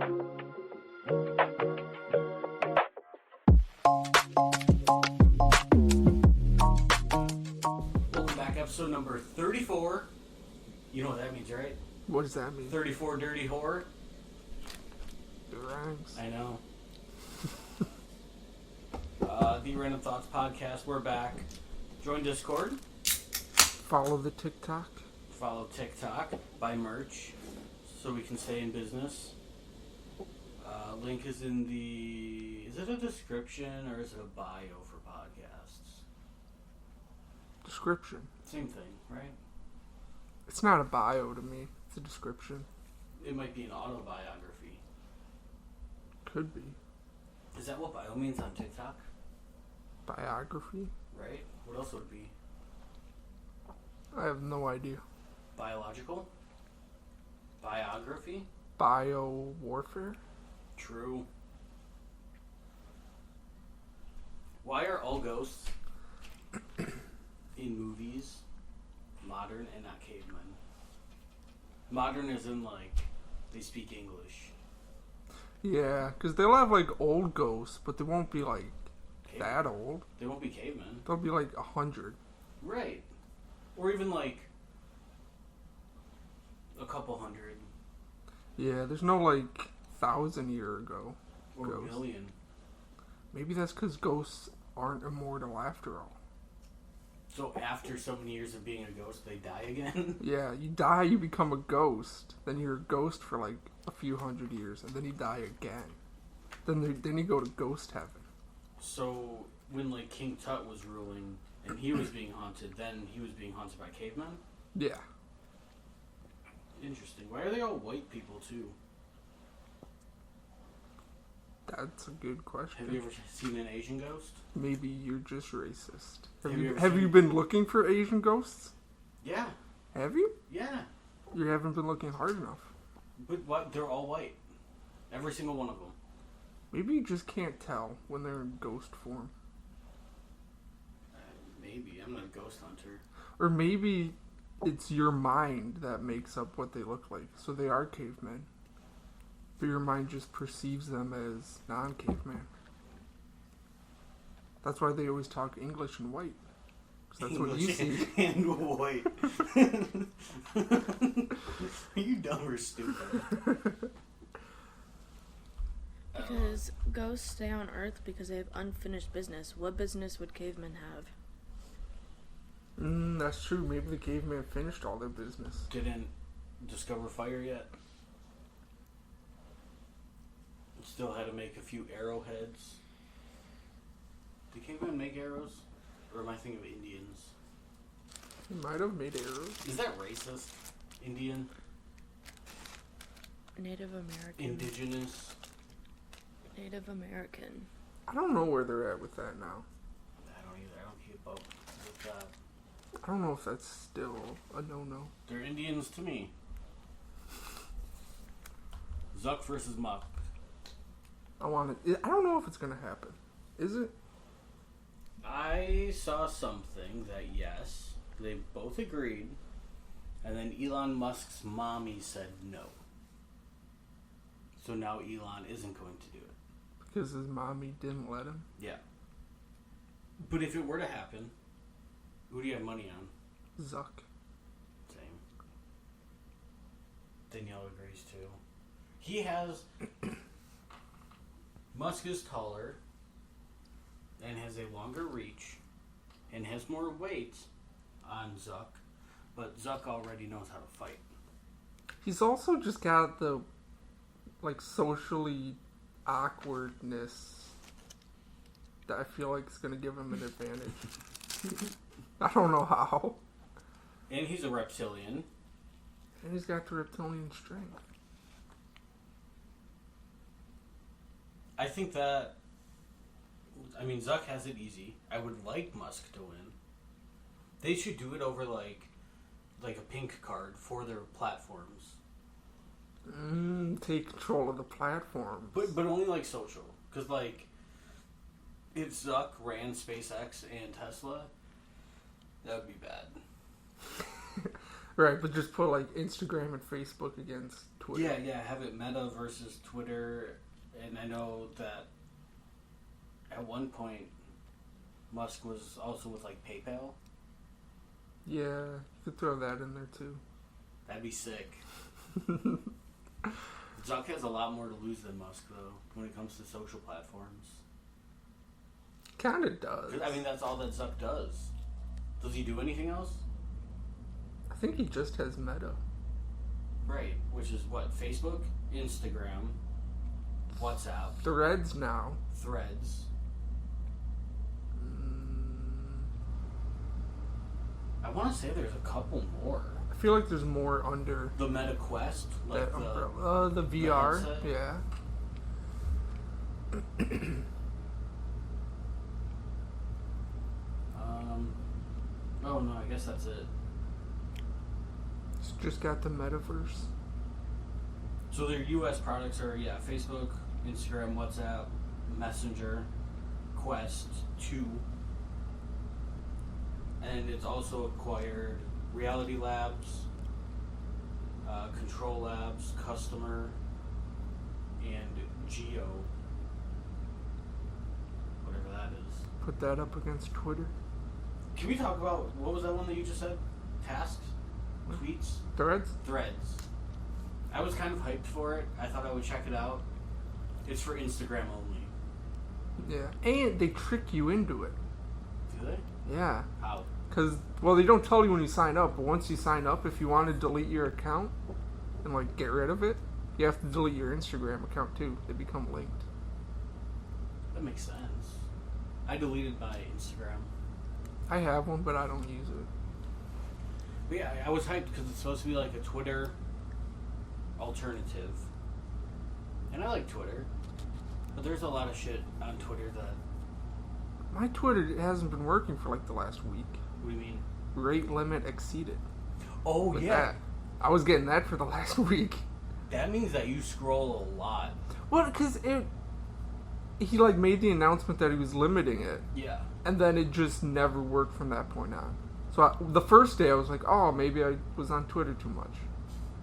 Welcome back, episode number 34. You know what that means, right? What does that mean? 34 Dirty Horror. It rhymes. I know. The Random Thoughts Podcast, we're back. Join Discord. Follow the TikTok. Follow TikTok. Buy merch so we can stay in business. Link is in the... Is it a description or is it a bio for podcasts? Description. Same thing, right? It's not a bio to me. It's a description. It might be an autobiography. Could be. Is that what bio means on TikTok? Biography? Right? What else would it be? I have no idea. Biological? Biography? Bio warfare? True. Why are all ghosts in movies modern and not cavemen? Modern as in, like, they speak English. Yeah, because they'll have, like, old ghosts, but they won't be, like, Cavemen. that old. They won't be cavemen. They'll be, like, 100. Right. Or even, like, a couple hundred. Yeah, there's no, like, 1,000-year ago Or ghost. a million. Maybe that's because ghosts aren't immortal after all. So after so many years of being a ghost, they die again? Yeah, you die, you become a ghost. Then you're a ghost for like a few hundred years, and then you die again. Then you go to ghost heaven. So when, like, King Tut was ruling and he was being haunted, then he was being haunted by cavemen? Yeah. Interesting. Why are they all white people, too? That's a good question. Have you ever seen an Asian ghost? Maybe you're just racist. Have you been looking for Asian ghosts? Yeah. Have you? Yeah. You haven't been looking hard enough. But what? They're all white. Every single one of them. Maybe you just can't tell when they're in ghost form. Maybe. I'm not a ghost hunter. Or maybe it's your mind that makes up what they look like. So they are cavemen. But your mind just perceives them as non-caveman. That's why they always talk English and white. 'Cause that's what you see. And white. Are you dumb or stupid? Because ghosts stay on Earth because they have unfinished business. What business would cavemen have? That's true. Maybe the caveman finished all their business. Didn't discover fire yet. Still had to make a few arrowheads. Did cavemen make arrows? Or am I thinking of Indians? He might have made arrows. Is that racist? Indian? Native American. Indigenous? Native American. I don't know where they're at with that now. I don't either. I don't keep up with that. I don't know if that's still a no-no. They're Indians to me. Zuck versus Muck. I don't know if it's gonna happen. Is it? I saw something that yes, they both agreed, and then Elon Musk's mommy said no. So now Elon isn't going to do it. Because his mommy didn't let him? Yeah. But if it were to happen, who do you have money on? Zuck. Same. Danielle agrees too. He has... Musk is taller and has a longer reach and has more weight on Zuck, but Zuck already knows how to fight. He's also just got the, like, socially awkwardness that I feel like is going to give him an advantage. I don't know how. And he's a reptilian. And he's got the reptilian strength. I think that... I mean, Zuck has it easy. I would like Musk to win. They should do it over, like a pink card for their platforms. Take control of the platform. But only, like, social. Because, like, if Zuck ran SpaceX and Tesla, that would be bad. Right, but just put like Instagram and Facebook against Twitter. Yeah, have it Meta versus Twitter. And I know that at one point Musk was also with like PayPal. Yeah, you could throw that in there too. That'd be sick. Zuck has a lot more to lose than Musk, though, when it comes to social platforms. Kinda does. I mean, that's all that Zuck does. Does he do anything else? I think he just has Meta. Right, which is what? Facebook, Instagram, WhatsApp, Threads now. Threads. I want to say there's a couple more. I feel like there's more under The Meta Quest, like that umbrella. The VR, headset? yeah. Oh no, I guess that's it. It's just got the metaverse. So their U.S. products are Facebook, Instagram, WhatsApp, Messenger, Quest 2, and it's also acquired Reality Labs, Control Labs, Customer, and Geo, whatever that is. Put that up against Twitter. Can we talk about, what was that one that you just said? Tasks? Tweets? Threads? Threads. I was kind of hyped for it. I thought I would check it out. It's for Instagram only. Yeah. And they trick you into it. Do they? Yeah. How? Because, well, they don't tell you when you sign up, but once you sign up, if you want to delete your account and, like, get rid of it, you have to delete your Instagram account, too. They become linked. That makes sense. I deleted my Instagram. I have one, but I don't use it. But yeah, I was hyped because it's supposed to be like a Twitter alternative. And I like Twitter. But there's a lot of shit on Twitter that... My Twitter hasn't been working for, like, the last week. What do you mean? Rate limit exceeded. Oh, With yeah. that. I was getting that for the last week. That means that you scroll a lot. Well, because he, like, made the announcement that he was limiting it. Yeah. And then it just never worked from that point on. So the first day I was like, oh, maybe I was on Twitter too much.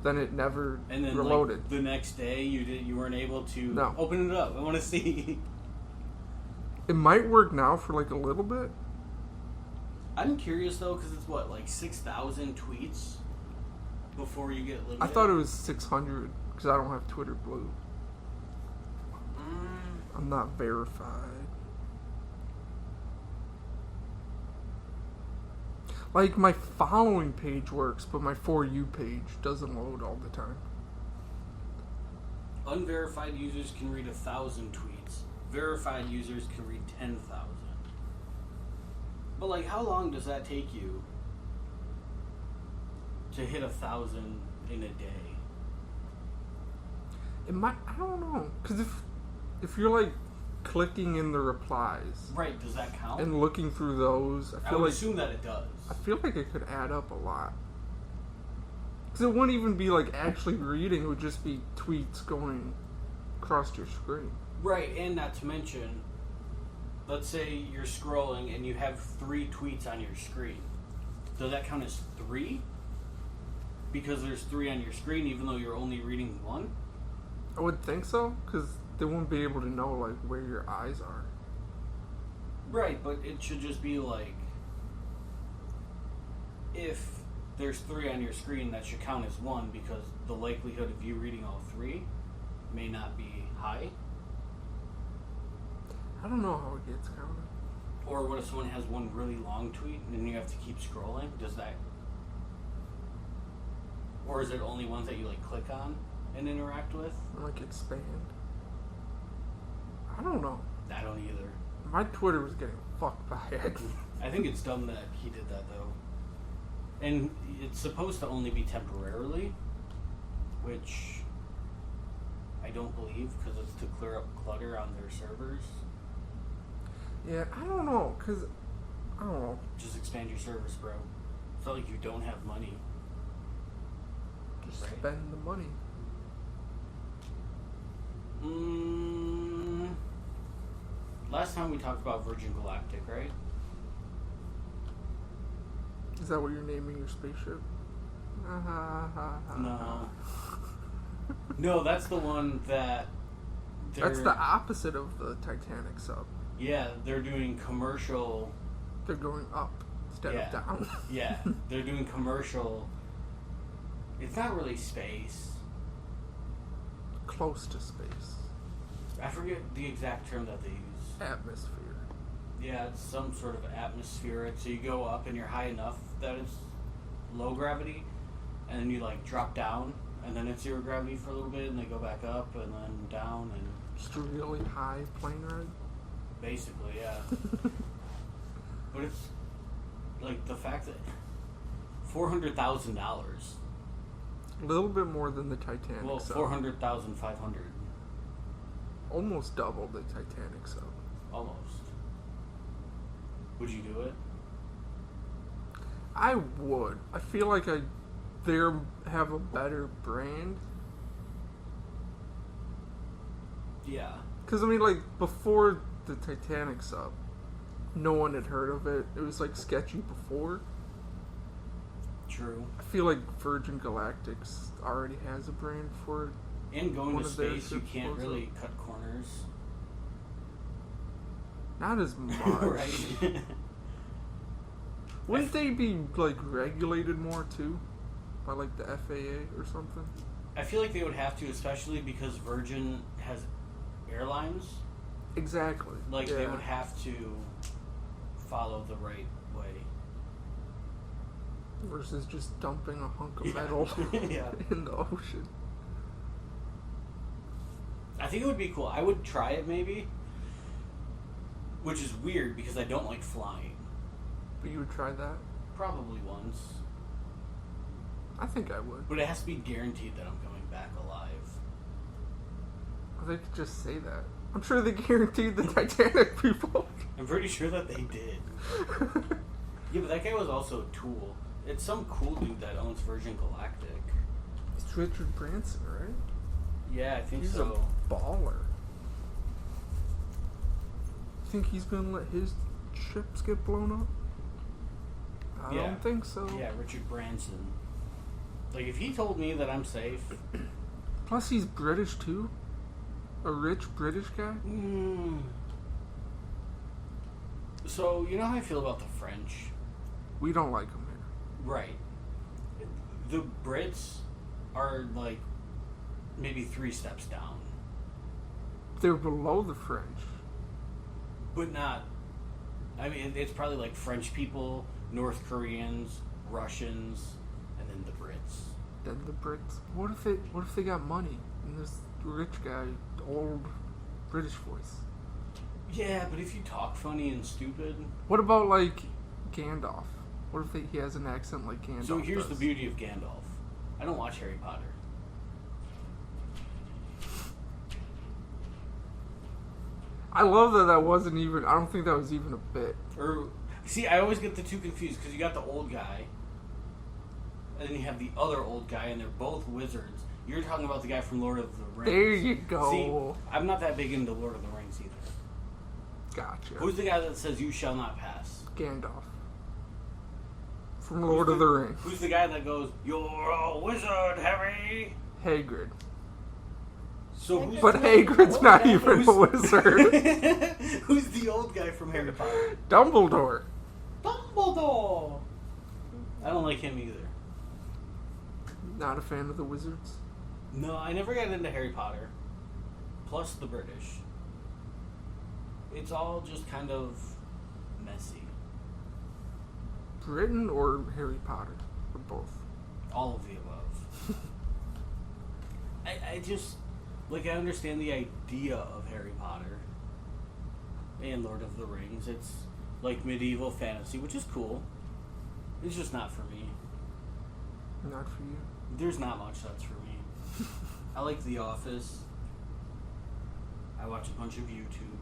Then it never And then reloaded. like, the next day you weren't able to No. open it up. I want to see. It might work now for like a little bit. I'm curious though, because it's what, like 6,000 tweets before you get limited? I thought it was 600 because I don't have Twitter Blue. I'm not verified. Like, my following page works, but my For You page doesn't load all the time. Unverified users can read 1,000 tweets. Verified users can read 10,000. But like, how long does that take you to hit 1,000 in a day? It might, I don't know, because if you're like clicking in the replies, Right, does that count? and looking through those, I would assume that it does. I feel like it could add up a lot. Because it wouldn't even be like actually reading; it would just be tweets going across your screen. Right, and not to mention, let's say you're scrolling and you have 3 tweets on your screen. Does that count as 3? Because there's 3 on your screen, even though you're only reading 1? I would think so, because they won't be able to know like where your eyes are. Right, but it should just be like, if there's 3 on your screen, that should count as 1, because the likelihood of you reading all 3 may not be high. I don't know how it gets counted. Or what if someone has one really long tweet and then you have to keep scrolling? Does that... Or is it only ones that you like click on and interact with? Like expand. I don't know. I don't either. My Twitter was getting fucked by it. I think it's dumb that he did that though. And it's supposed to only be temporarily, which I don't believe, because it's to clear up clutter on their servers. Yeah, I don't know, because, I don't know. Just expand your servers, bro. It's not like you don't have money. Just Right. spend the money. Last time we talked about Virgin Galactic, right? Is that what you're naming your spaceship? No. No, that's the one that... That's the opposite of the Titanic sub. Yeah, they're doing commercial... They're going up instead of down. Yeah, they're doing commercial... It's not really space. Close to space. I forget the exact term that they use. Atmosphere. Yeah, it's some sort of atmospheric. So you go up and you're high enough that it's low gravity, and then you like drop down, and then it's zero gravity for a little bit, and they go back up and then down, and just a really high plane ride. Basically, yeah. But it's like the fact that $400,000. A little bit more than the Titanic Well, sub. 400,500. Almost double the Titanic sub. Almost. Would you do it? I would. I feel like they have a better brand. Yeah. Because, I mean, like, before the Titanic sub, no one had heard of it. It was, like, sketchy before. True. I feel like Virgin Galactic's already has a brand for it. And going One to of their space, you ships can't blows really up. cut corners. Not as much. Right. Wouldn't they be, like, regulated more, too? By, like, the FAA or something? I feel like they would have to, especially because Virgin has airlines. Exactly. Like, yeah. they would have to follow the right way. Versus just dumping a hunk of Yeah. metal Yeah. in the ocean. I think it would be cool. I would try it, maybe. Which is weird, because I don't like flying. But you would try that? Probably once. I think I would. But it has to be guaranteed that I'm going back alive. They could just say that. I'm sure they guaranteed the Titanic people. I'm pretty sure that they did. Yeah, but that guy was also a tool. It's some cool dude that owns Virgin Galactic. It's Richard Branson, right? Yeah, I think He's so. a baller. Think he's gonna let his ships get blown up? I Yeah. don't think so. Yeah, Richard Branson. Like, if he told me that I'm safe... Plus, he's British too. A rich British guy. So, you know how I feel about the French? We don't like him here. Right. The Brits are, like, maybe 3 steps down. They're below the French. But not... I mean, it's probably, like, French people, North Koreans, Russians, and then the Brits. Then the Brits. What if they got money and this rich guy, old British voice? Yeah, but if you talk funny and stupid... What about, like, Gandalf? What if he has an accent like Gandalf So here's does? the beauty of Gandalf. I don't watch Harry Potter. I love that wasn't even... I don't think that was even a bit. Or, see, I always get the two confused, because you got the old guy, and then you have the other old guy, and they're both wizards. You're talking about the guy from Lord of the Rings. There you go. See, I'm not that big into Lord of the Rings either. Gotcha. Who's the guy that says you shall not pass? Gandalf. From Lord of the Rings. Who's the guy that goes, "You're a wizard, Harry"? Hagrid. So who's But Hagrid's not even a wizard. Who's the old guy from Harry Potter? Dumbledore. Dumbledore! I don't like him either. Not a fan of the wizards. No, I never got into Harry Potter. Plus the British. It's all just kind of messy. Britain or Harry Potter? Or both? All of the above. I just... Like, I understand the idea of Harry Potter and Lord of the Rings. It's like medieval fantasy, which is cool. It's just not for me. Not for you. There's not much that's for me. I like The Office. I watch a bunch of YouTube.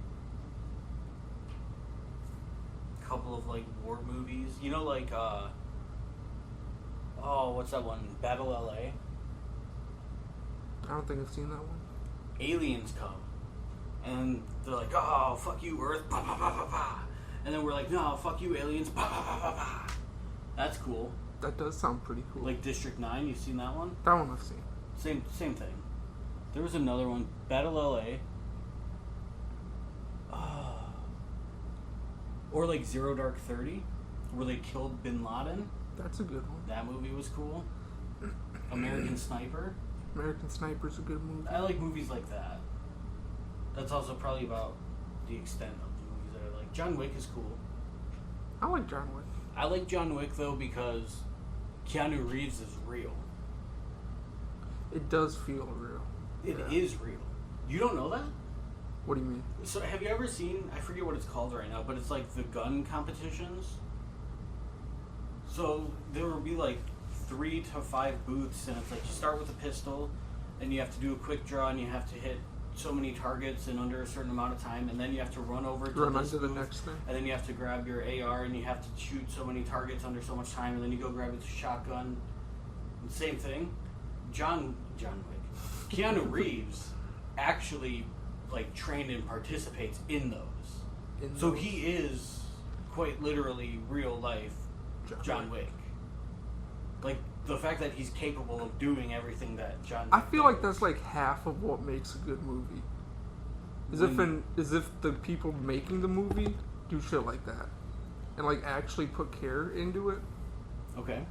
A couple of, like, war movies. You know, like, what's that one? Battle LA? I don't think I've seen that one. Aliens come. And they're like, "Oh, fuck you, Earth." Bah, bah, bah, bah, bah. And then we're like, "No, fuck you, aliens." Bah, bah, bah, bah, bah. That's cool. That does sound pretty cool. Like District 9, you seen that one? That one I've seen. Same thing. There was another one, Battle LA. Or like Zero Dark 30, where they killed Bin Laden. That's a good one. That movie was cool. American Sniper. American Sniper's a good movie. I like movies like that. That's also probably about the extent of the movies that I like. John Wick is cool. I like John Wick. I like John Wick though because Keanu Reeves is real. It does feel real. It is real. You don't know that? What do you mean? So have you ever seen, I forget what it's called right now, but it's like the gun competitions. So there will be like 3 to 5 booths, and it's like you start with a pistol, and you have to do a quick draw, and you have to hit so many targets in under a certain amount of time, and then you have to run over to Run this onto the booth, next thing. and then you have to grab your AR, and you have to shoot so many targets under so much time, and then you go grab a shotgun. Same thing. John Wick. Keanu Reeves actually like trained and participates in those. So he is quite literally real life John Wick. Like the fact that he's capable of doing everything that John Wick I feel does. like that's like half of what makes a good movie. As if the people making the movie do shit like that. And like actually put care into it. Okay.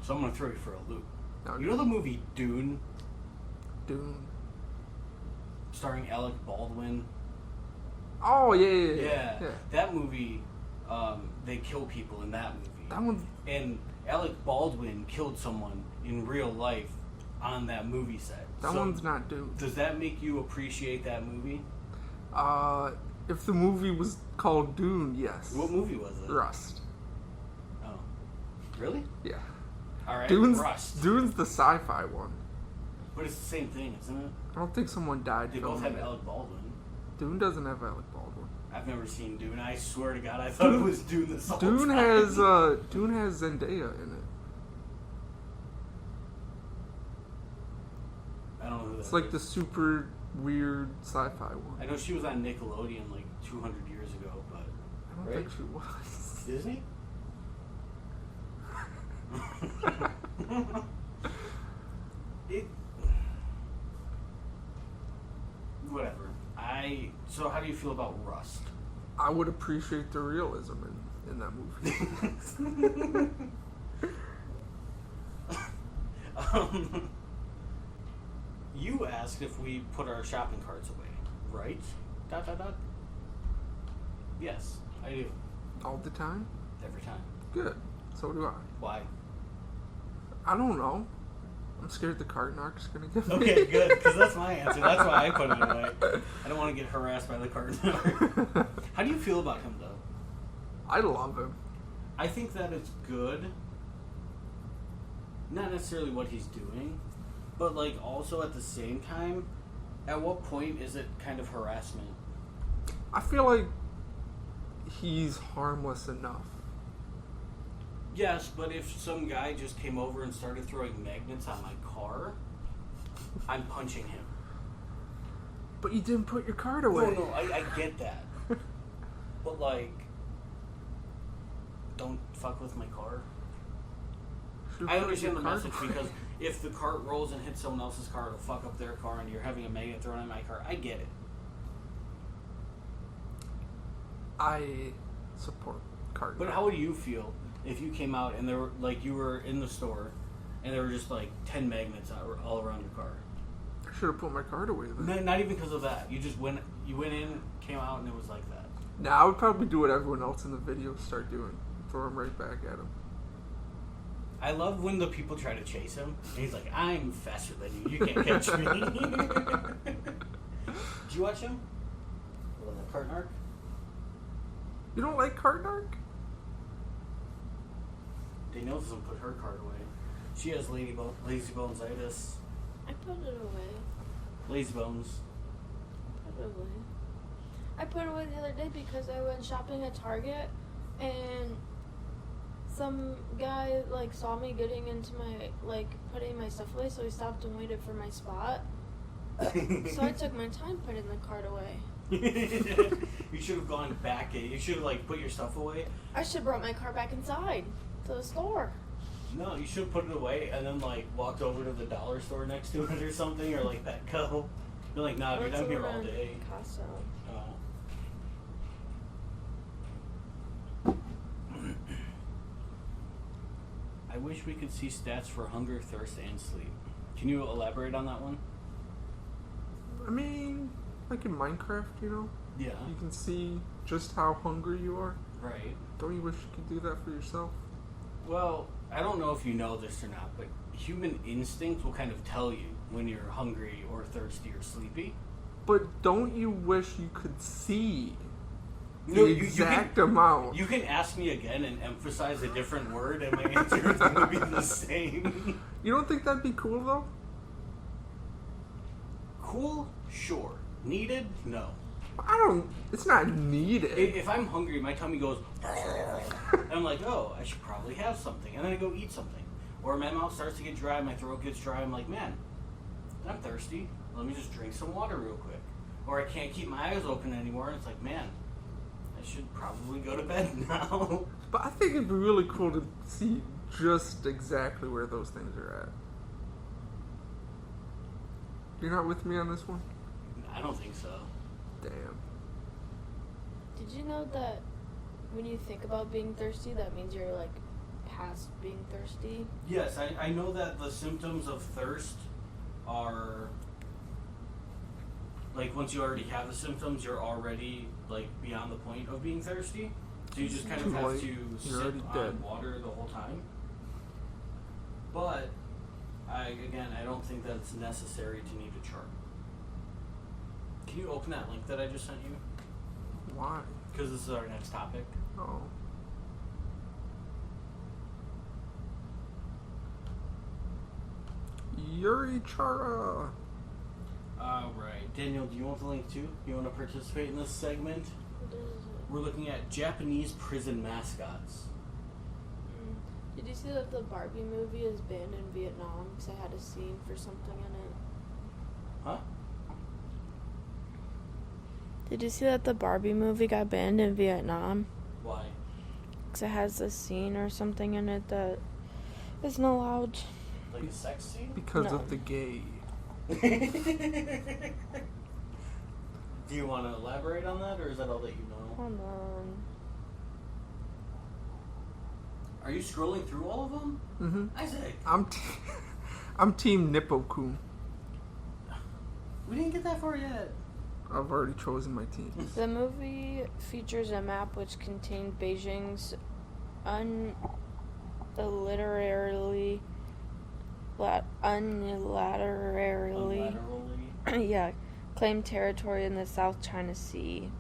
So I'm gonna throw you for a loop. Okay. You know the movie Dune? Dune. Starring Alec Baldwin? Oh yeah. That movie, they kill people in that movie. That one's And Alec Baldwin killed someone in real life on that movie set. that So one's not Dune. does that make you appreciate that movie? If the movie was called Dune, yes. What movie was it? Rust. Oh. Really? Yeah. Alright, Dune's the sci-fi one. But it's the same thing, isn't it? I don't think someone died They both filming have it. Alec Baldwin. Dune doesn't have Alec Baldwin. I've never seen Dune. I swear to God, I thought it was Dune this whole Dune time. has Zendaya in it. I don't know who that It's like is. the super weird sci-fi one. I know she was on Nickelodeon like 200 years ago, but I don't right? think she was. Disney? Whatever. So how do you feel about Rust? I would appreciate the realism in that movie. You asked if we put our shopping carts away, right? ... Yes, I do. All the time? Every time. Good. So do I. Why? I don't know. I'm scared the cart narc's gonna get me. Okay, good, because that's my answer. That's why I put it away. I don't want to get harassed by the cart narc. How do you feel about him, though? I love him. I think that it's good. Not necessarily what he's doing, but like also at the same time, at what point is it kind of harassment? I feel like he's harmless enough. Yes, but if some guy just came over and started throwing magnets on my car, I'm punching him. But you didn't put your cart away. No, I get that. But like, don't fuck with my car. Should've I put understand the your cart message away. because if the cart rolls and hits someone else's car, it'll fuck up their car and you're having a magnet thrown in my car. I get it. I support cart But narc. how would you feel if you came out and there were like you were in the store and there were just like 10 magnets all around your car? I should have put my cart away then. Not even because of that. You went in, came out, and it was like that. Nah, I would probably do what everyone else in the video start doing. Throw him right back at him. I love when the people try to chase him and he's like, "I'm faster than you. You can't catch me." Did you watch him? Well, the cart narc? You don't like cart narc? Danielle doesn't put her cart away. She has lazy bonesitis. I put it away. Lazy bones. Put it away. I put it away the other day because I went shopping at Target and some guy like saw me getting into my putting my stuff away, so he stopped and waited for my spot. So I took my time putting the cart away. You should have gone back. You should have put your stuff away. I should have brought my car back inside. to the store. No, you should put it away and then like walked over to the dollar store next to it or something, or like Petco. You're like, nah, dude, I'm here all day. Costco. Oh. I wish we could see stats for hunger, thirst, and sleep. Can you elaborate on that one? I mean, like in Minecraft, you know? Yeah. You can see just how hungry you are. Right. Don't you wish you could do that for yourself? Well, I don't know if you know this or not, but human instinct will kind of tell you when you're hungry or thirsty or sleepy. But don't you wish you could see the No, exact amount? You can ask me again and emphasize a different word, and my answer is going to be the same. You don't think that'd be cool, though? Cool? Sure. Needed? No. I don't... It's not needed. If I'm hungry, my tummy goes... and I'm like, oh, I should probably have something. And then I go eat something. Or my mouth starts to get dry, my throat gets dry. I'm like, man, I'm thirsty. Let me just drink some water real quick. Or I can't keep my eyes open anymore. And it's like, man, I should probably go to bed now. But I think it'd be really cool to see just exactly where those things are at. You're not with me on this one? I don't think so. Damn. Did you know that when you think about being thirsty, that means you're like past being thirsty? Yes, I know that the symptoms of thirst are like once you already have the symptoms, you're already like beyond the point of being thirsty. So you just kind of have to sit on water the whole time. But I don't think that it's necessary to need a chart. Can you open that link that I just sent you? Why? Because this is our next topic. Oh. Yuri Chara. Alright. Daniel, do you want the link too? You want to participate in this segment? What is it? We're looking at Japanese prison mascots. Did you see that the Barbie movie is banned in Vietnam because I had a scene for something in it? Huh? Did you see that the Barbie movie got banned in Vietnam? Why? Because it has a scene or something in it that isn't allowed. Like a sex scene? Because No. of the gay. Do you want to elaborate on that, or is that all that you know? Hold on. Are you scrolling through all of them? Mm-hmm. Isaac! I'm Team Nippo-kun. We didn't get that far yet. I've already chosen my team. The movie features a map which contained Beijing's unilaterally yeah, claimed territory in the South China Sea.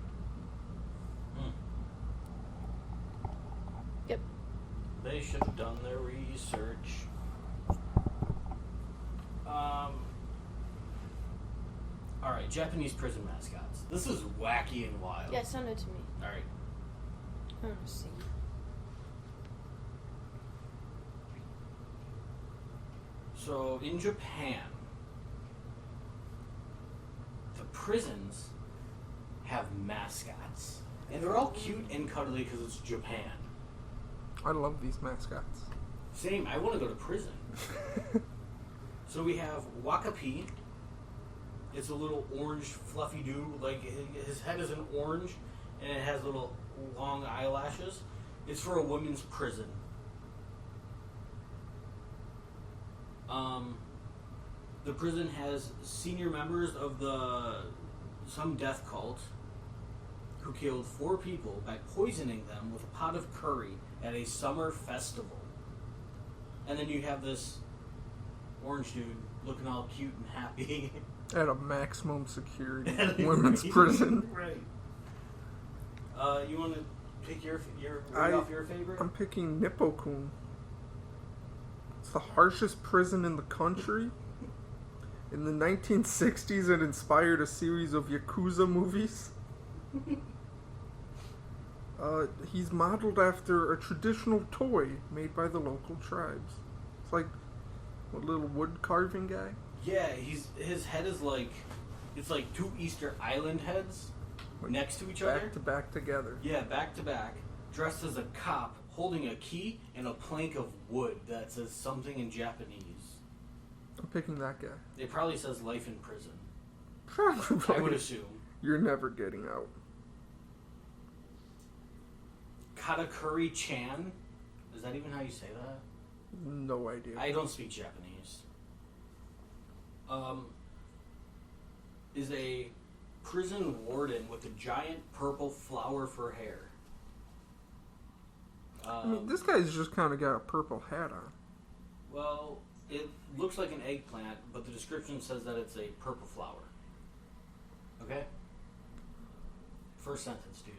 Yep. They should have done their research. Alright, Japanese prison mascots. This is wacky and wild. Yeah, send it to me. Alright. I want to see. So, in Japan, the prisons have mascots. And they're all cute and cuddly because it's Japan. I love these mascots. Same, I want to go to prison. So we have Wakapi. It's a little orange fluffy dude. Like, his head is an orange, and it has little long eyelashes. It's for a women's prison. The prison has senior members of some death cult who killed 4 people by poisoning them with a pot of curry at a summer festival. And then you have this orange dude looking all cute and happy. At a maximum security women's prison. Right. You want to pick off your favorite? I'm picking Nippo-kun. It's the harshest prison in the country. In the 1960s, it inspired a series of Yakuza movies. He's modeled after a traditional toy made by the local tribes. It's like a little wood carving guy. Yeah, his head is like, it's like 2 Easter Island heads Like next to each other. Back to back together. Yeah, back to back, dressed as a cop, holding a key and a plank of wood that says something in Japanese. I'm picking that guy. It probably says life in prison. Probably. I would assume. You're never getting out. Katakuri-chan? Is that even how you say that? No idea. I don't speak Japanese. Is a prison warden with a giant purple flower for hair. I mean, this guy's just kind of got a purple hat on. Well, it looks like an eggplant, but the description says that it's a purple flower. Okay? First sentence, dude.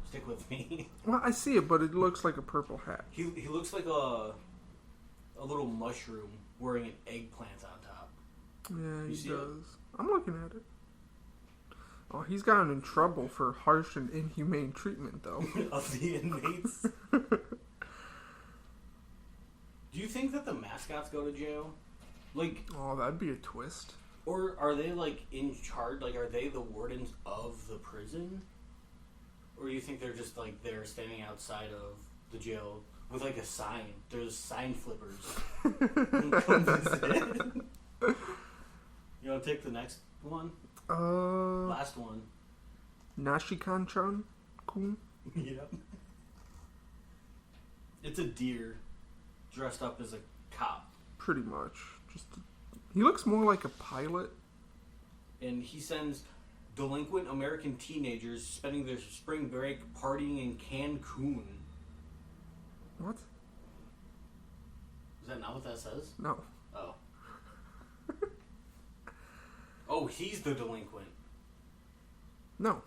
Stick with me. Well, I see it, but it looks like a purple hat. He looks like a little mushroom wearing an eggplant on top. Yeah, You he see does. it? I'm looking at it. Oh, he's gotten in trouble for harsh and inhumane treatment, though. Of the inmates. Do you think that the mascots go to jail? Like, Oh, that'd be a twist. or are they like in charge? Like, are they the wardens of the prison? Or do you think they're just like there standing outside of the jail with like a sign? There's sign flippers. Come visit. You want to take the next one? Last one. Nashikan-chan? Kun? Yep. It's a deer dressed up as a cop. Pretty much. He looks more like a pilot. And he sends delinquent American teenagers spending their spring break partying in Cancun. What? Is that not what that says? No. Oh. Oh, he's the delinquent. No.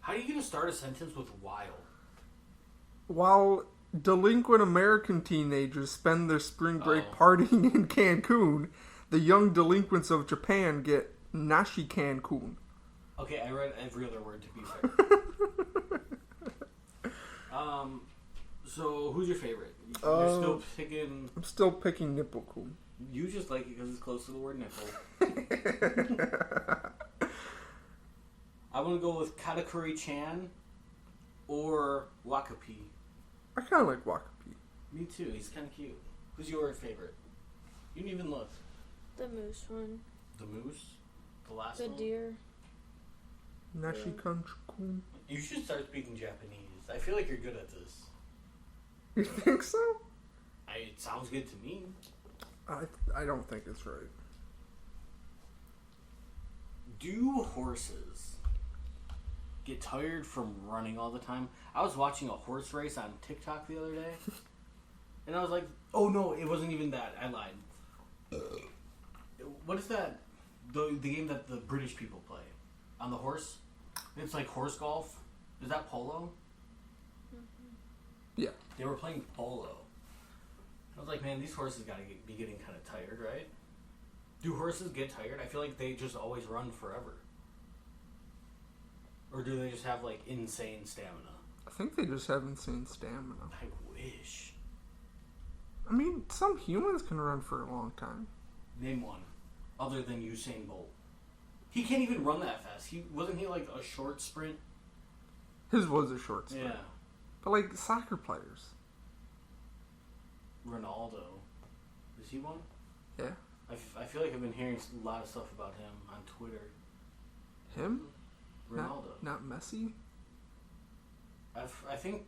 How are you going to start a sentence with while? While delinquent American teenagers spend their spring break Oh. partying in Cancun, the young delinquents of Japan get Nashi Cancun. Okay, I read every other word to be fair. So who's your favorite? You're still picking... I'm still picking Nipple-kun. You just like it because it's close to the word nipple. I want to go with Katakuri-chan or Wakapi. I kind of like Wakapi. Me too. He's kind of cute. Who's your favorite? You didn't even look. The moose one. The moose? The last The one? deer. Nashi Cancun. You should start speaking Japanese. I feel like you're good at this. You think so? It sounds good to me. I don't think it's right. Do horses get tired from running all the time? I was watching a horse race on TikTok the other day, and I was like, oh no, it wasn't even that. I lied. What is that? The game that the British people play on the horse? It's like horse golf. Is that polo? Yeah. They were playing polo. I was like, man, these horses gotta be getting kind of tired, right? Do horses get tired? I feel like they just always run forever. Or do they just have, like, insane stamina? I think they just have insane stamina. I wish. I mean, some humans can run for a long time. Name one. Other than Usain Bolt. He can't even run that fast. Wasn't he, like, a short sprint? His was a short sprint. Yeah. But, like, soccer players. Ronaldo. Is he one? Yeah. I feel like I've been hearing a lot of stuff about him on Twitter. Him? Ronaldo. Not Messi? I think...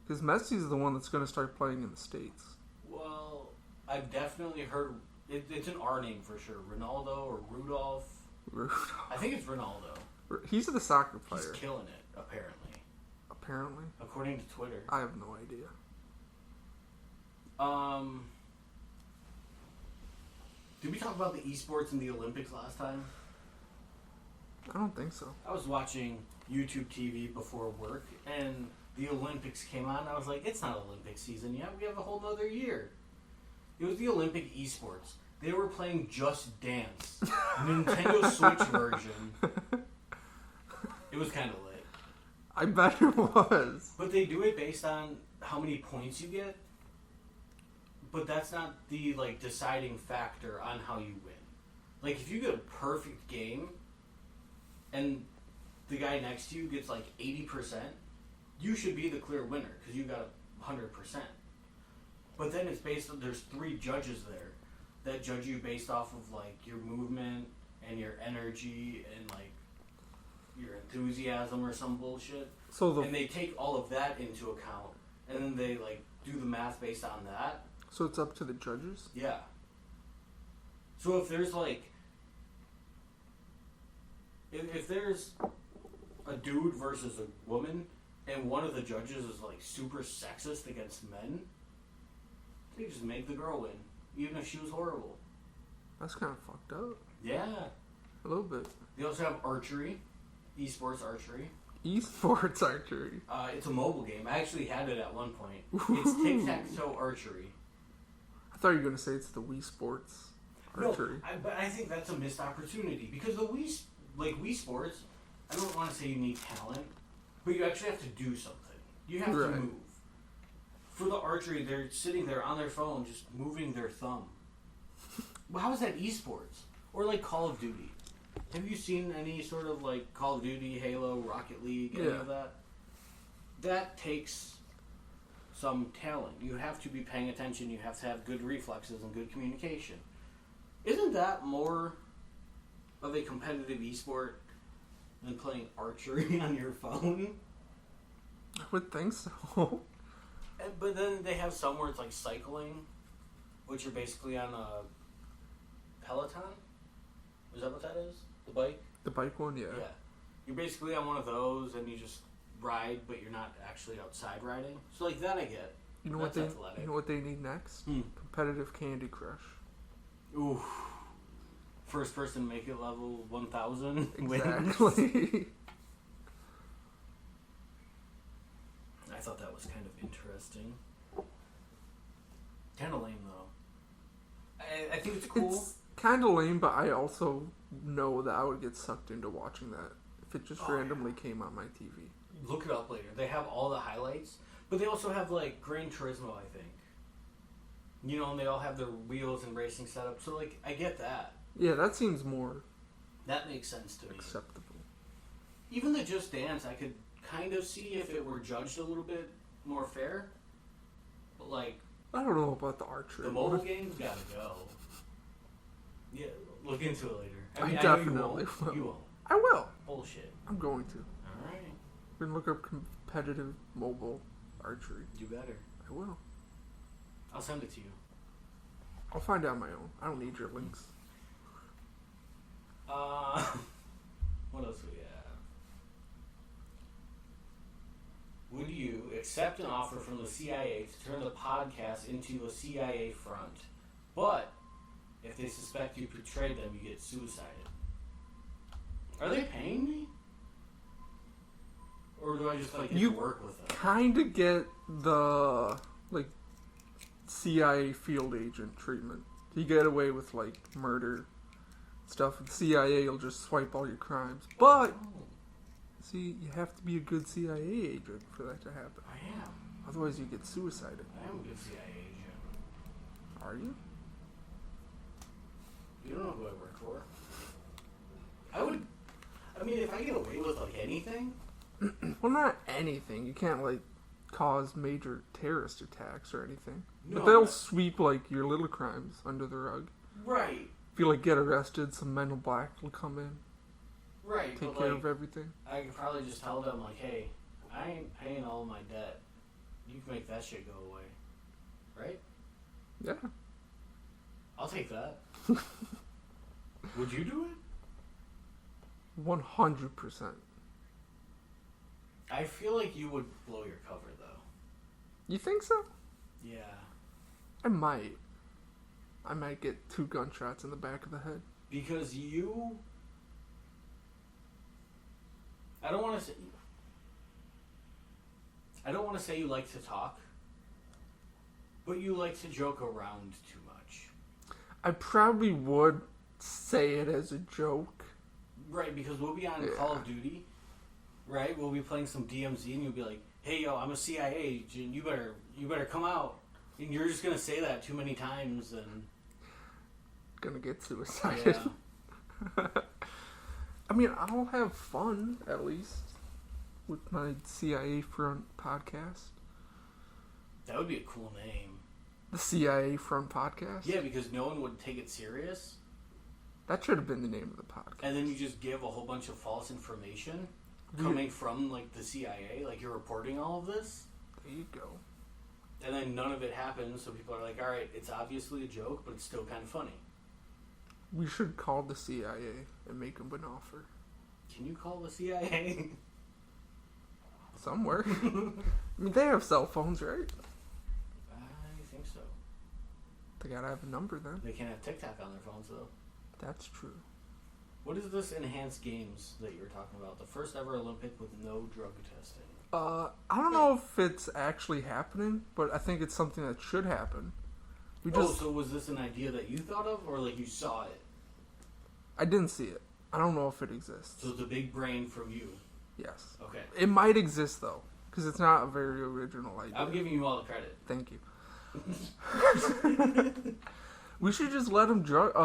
Because Messi's the one that's going to start playing in the States. Well, I've definitely heard... It's an R name for sure. Ronaldo or Rudolph. I think it's Ronaldo. He's the soccer player. He's killing it, apparently. Apparently. According to Twitter. I have no idea. Did we talk about the esports and the Olympics last time? I don't think so. I was watching YouTube TV before work, and the Olympics came on. I was like, it's not Olympic season yet. We have a whole nother year. It was the Olympic esports. They were playing Just Dance, Nintendo Switch version. It was kind of lit. I bet it was. But they do it based on how many points you get. But that's not the deciding factor on how you win. Like, if you get a perfect game and the guy next to you gets 80%, you should be the clear winner because you got 100%. But then it's based on, there's 3 judges there that judge you based off of like your movement and your energy and like your enthusiasm or some bullshit. And they take all of that into account and then they like do the math based on that. So it's up to the judges? Yeah. So if there's like, if there's a dude versus a woman, and one of the judges is like super sexist against men, they just make the girl win, even if she was horrible. That's kind of fucked up. Yeah. A little bit. They also have archery, esports archery. Esports archery? It's a mobile game. I actually had it at one point. It's tic-tac-toe archery. I thought you were going to say it's the Wii Sports archery. No, but I think that's a missed opportunity because the Wii Sports, I don't want to say you need talent, but you actually have to do something. You have to move. For the archery, they're sitting there on their phone just moving their thumb. Well, how is that esports? Or like Call of Duty. Have you seen any sort of like Call of Duty, Halo, Rocket League, any of that? That takes some talent. You have to be paying attention. You have to have good reflexes and good communication. Isn't that more of a competitive esport than playing archery on your phone? I would think so. But then they have some where it's like cycling, which you're basically on a Peloton. Is that what that is? The bike? The bike one, yeah. Yeah. You're basically on one of those and you just ride, but you're not actually outside riding. So like that I get. You know That's what they athletic. You know what they need next? Competitive Candy Crush. Ooh. First person make it level 1000 Exactly. I thought that was kind of interesting. Kind of lame though. I think it's cool. It's kind of lame, but I also know that I would get sucked into watching that if it just randomly came on my TV. Look it up later. They have all the highlights, but they also have like Gran Turismo, I think. You know, and they all have their wheels and racing setup. So like, I get that. Yeah, that seems more. That makes sense to me. Acceptable. Even the Just Dance, I could kind of see if it were judged a little bit more fair. But like, I don't know about the archery. the mobile games gotta go. Yeah, look into it later. I know definitely will. You won't. I will. Bullshit. I'm going to. Alright. We're gonna look up competitive mobile archery. You better. I will. I'll send it to you. I'll find out my own. I don't need your links. What else do we have? Would you accept an offer from the CIA to turn the podcast into a CIA front? But if they suspect you betrayed them, you get suicided. Are they paying me? Or do I just like get to work with them? Kind of get the like CIA field agent treatment. You get away with like murder stuff. The CIA will just swipe all your crimes. But see, you have to be a good CIA agent for that to happen. I am. Otherwise, you get suicided. I am a good CIA agent. Are you? You don't know who I work for. I mean, if I get away with like anything. Well, not anything. You can't like cause major terrorist attacks or anything. No, but they'll sweep like your little crimes under the rug. Right. If you like get arrested, some men in black will come in. Right. Take care of everything. I could probably just tell them like, hey, I ain't paying all my debt. You can make that shit go away. Right? Yeah. I'll take that. Would you do it? 100%. I feel like you would blow your cover though. You think so? Yeah. I might. I might get 2 gunshots in the back of the head. Because you... I don't want to say you like to talk, but you like to joke around too much. I probably would say it as a joke. Right, because we'll be on Call of Duty, right? We'll be playing some DMZ, and you'll be like, "Hey, yo, I'm a CIA agent. You better come out." And you're just gonna say that too many times, and gonna get suicided. Yeah. I mean, I'll have fun at least. with my CIA Front podcast. That would be a cool name. The CIA Front podcast? Yeah, because no one would take it serious. That should have been the name of the podcast. And then you just give a whole bunch of false information coming from, like, the CIA. Like, you're reporting all of this. There you go. And then none of it happens, so people are like, alright, it's obviously a joke, but it's still kind of funny. We should call the CIA and make them an offer. Can you call the CIA? Somewhere. I mean, they have cell phones, right? I think so. They gotta have a number then. They can't have TikTok on their phones, though. That's true. What is this enhanced games that you were talking about? The first ever Olympic with no drug testing. I don't know if it's actually happening, but I think it's something that should happen. So was this an idea that you thought of, or like you saw it? I didn't see it. I don't know if it exists. So it's a big brain from you. Yes. Okay. It might exist, though, because it's not a very original idea. I'm giving you all the credit. Thank you. We should just let them dope.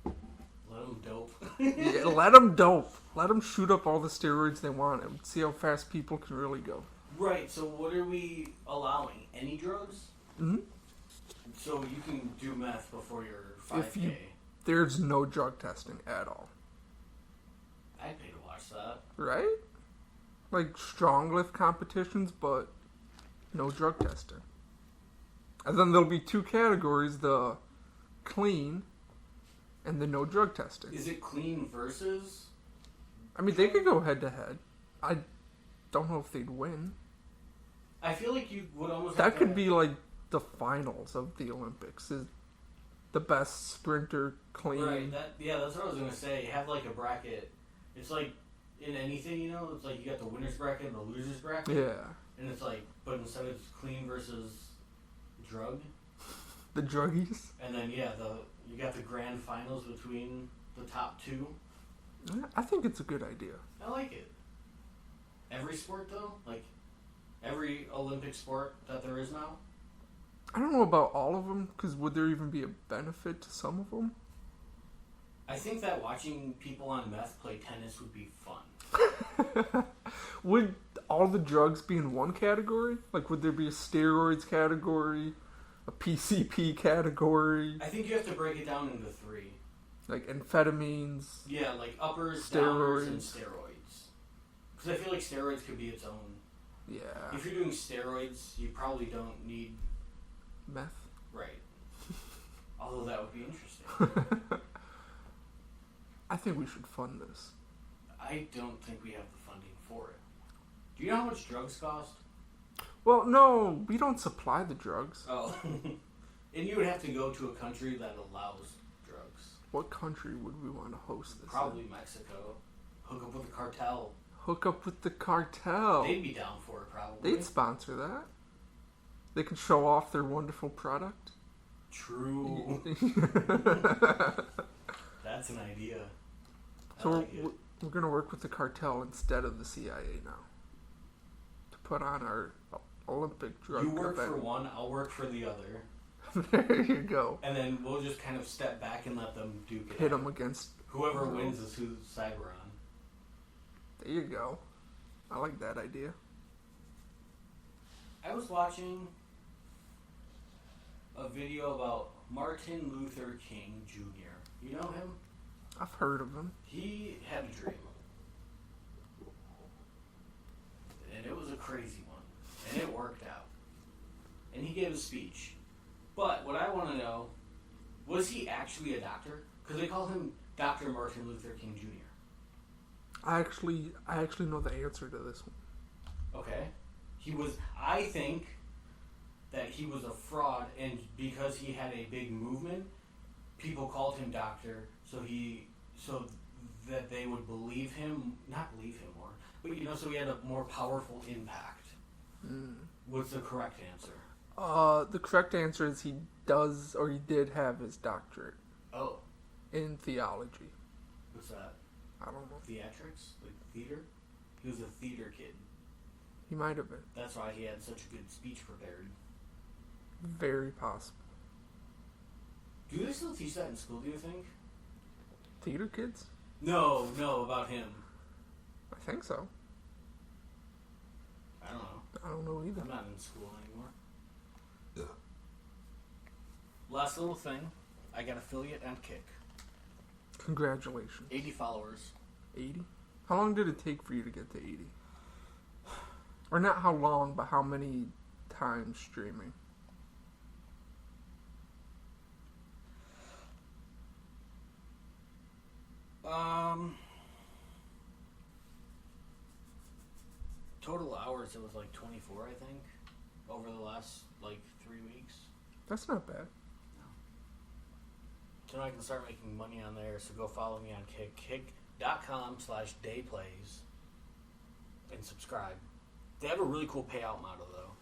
Let them dope. Yeah, let them dope. Let them shoot up all the steroids they want and see how fast people can really go. Right, so what are we allowing? Any drugs? Mm-hmm. So you can do meth before your 5K. There's no drug testing at all. I'd pay to watch that. Right? Like strong lift competitions, but no drug testing. And then there'll be two categories, the clean and the no drug testing. Is it clean versus? I mean, they could go head to head. I don't know if they'd win. I feel like you would almost That could be like the finals of the Olympics. Is the best sprinter clean. Right, that's what I was going to say. Have like a bracket. It's like in anything, you know? It's like you got the winner's bracket and the loser's bracket. Yeah. And it's like, but instead it's clean versus drug. The druggies. And then, you got the grand finals between the top two. I think it's a good idea. I like it. Every sport, though? Like, every Olympic sport that there is now? I don't know about all of them, because would there even be a benefit to some of them? I think that watching people on meth play tennis would be fun. Would all the drugs be in one category? Like, would there be a steroids category, a PCP category? I think you have to break it down into three. Like amphetamines? Yeah, like uppers, steroids, downers, and steroids. Because I feel like steroids could be its own. Yeah. If you're doing steroids, you probably don't need... Meth? Right. Although that would be interesting. I think we should fund this. I don't think we have the funding for it. Do you know how much drugs cost? Well, no, we don't supply the drugs. Oh. And you would have to go to a country that allows drugs. What country would we want to host this Probably in? Mexico. Hook up with the cartel. Hook up with the cartel. They'd be down for it, probably. They'd sponsor that. They could show off their wonderful product. True. That's an idea. So like we're going to work with the cartel instead of the CIA now. To put on our Olympic drug You work event. for one, I'll work for the other. There you go. And then we'll just kind of step back and let them duke it Hit out. them against... Whoever wins is whose side we're on. There you go. I like that idea. I was watching a video about Martin Luther King Jr. You know him? I've heard of him. He had a dream. And it was a crazy one. And it worked out. And he gave a speech. But what I want to know, was he actually a doctor? Because they call him Dr. Martin Luther King Jr. I actually know the answer to this one. Okay. I think that he was a fraud, and because he had a big movement, people called him doctor, so that they would believe him, not believe him more, but so he had a more powerful impact. What's the correct answer? The correct answer is he did have his doctorate. Oh. In theology. What's that? I don't know. Theatrics? Like theater? He was a theater kid. He might have been. That's why he had such a good speech prepared. Very possible. Do they still teach that in school, do you think? Theater kids? No, about him. I think so. I don't know. I don't know either. I'm not in school anymore. Last little thing. I got affiliate on Kick. Congratulations. 80 followers. 80? How long did it take for you to get to 80? Or not how long, but how many times streaming? Total hours, it was like 24, I think, over the last, 3 weeks. That's not bad. So now I can start making money on there, so go follow me on Kick. Kick.com/dayplays and subscribe. They have a really cool payout model, though.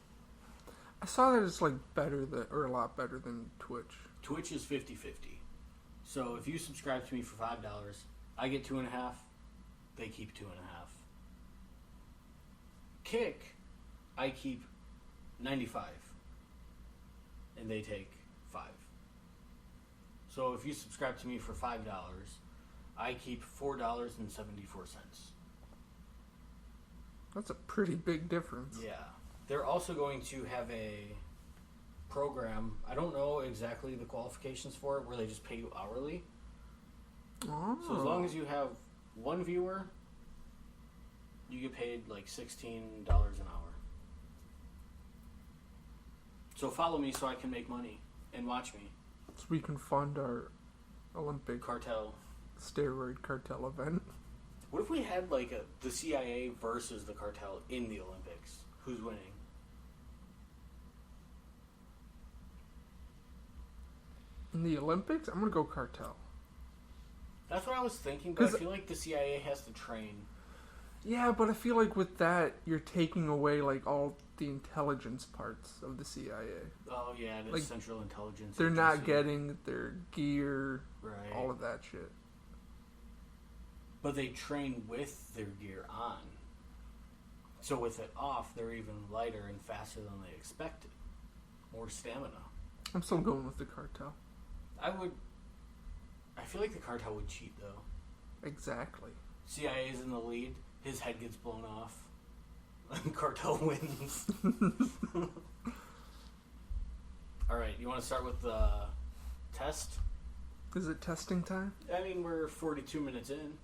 I saw that it's better than, or a lot better than Twitch. Twitch is 50-50. So if you subscribe to me for $5, I get 2.5, they keep 2.5. Kick, I keep 95, and they take 5. So if you subscribe to me for $5, I keep $4.74. That's a pretty big difference. Yeah. They're also going to have a program, I don't know exactly the qualifications for it, where they just pay you hourly. Oh. So as long as you have one viewer, you get paid $16 an hour. So follow me so I can make money and watch me. So we can fund our Olympic Cartel. steroid cartel event. What if we had the CIA versus the cartel in the Olympics? Who's winning? In the Olympics, I'm gonna go cartel. That's what I was thinking, but I feel like the CIA has to train. Yeah, but I feel like with that, you're taking away all the intelligence parts of the CIA. Oh yeah, the Central Intelligence. They're not Agency. getting their gear, Right. all of that shit. But they train with their gear on. So with it off, they're even lighter and faster than they expected. More stamina. I'm still going with the cartel. I feel like the cartel would cheat, though. Exactly. CIA is in the lead. His head gets blown off. And cartel wins. Alright, you want to start with the test? Is it testing time? I mean, we're 42 minutes in.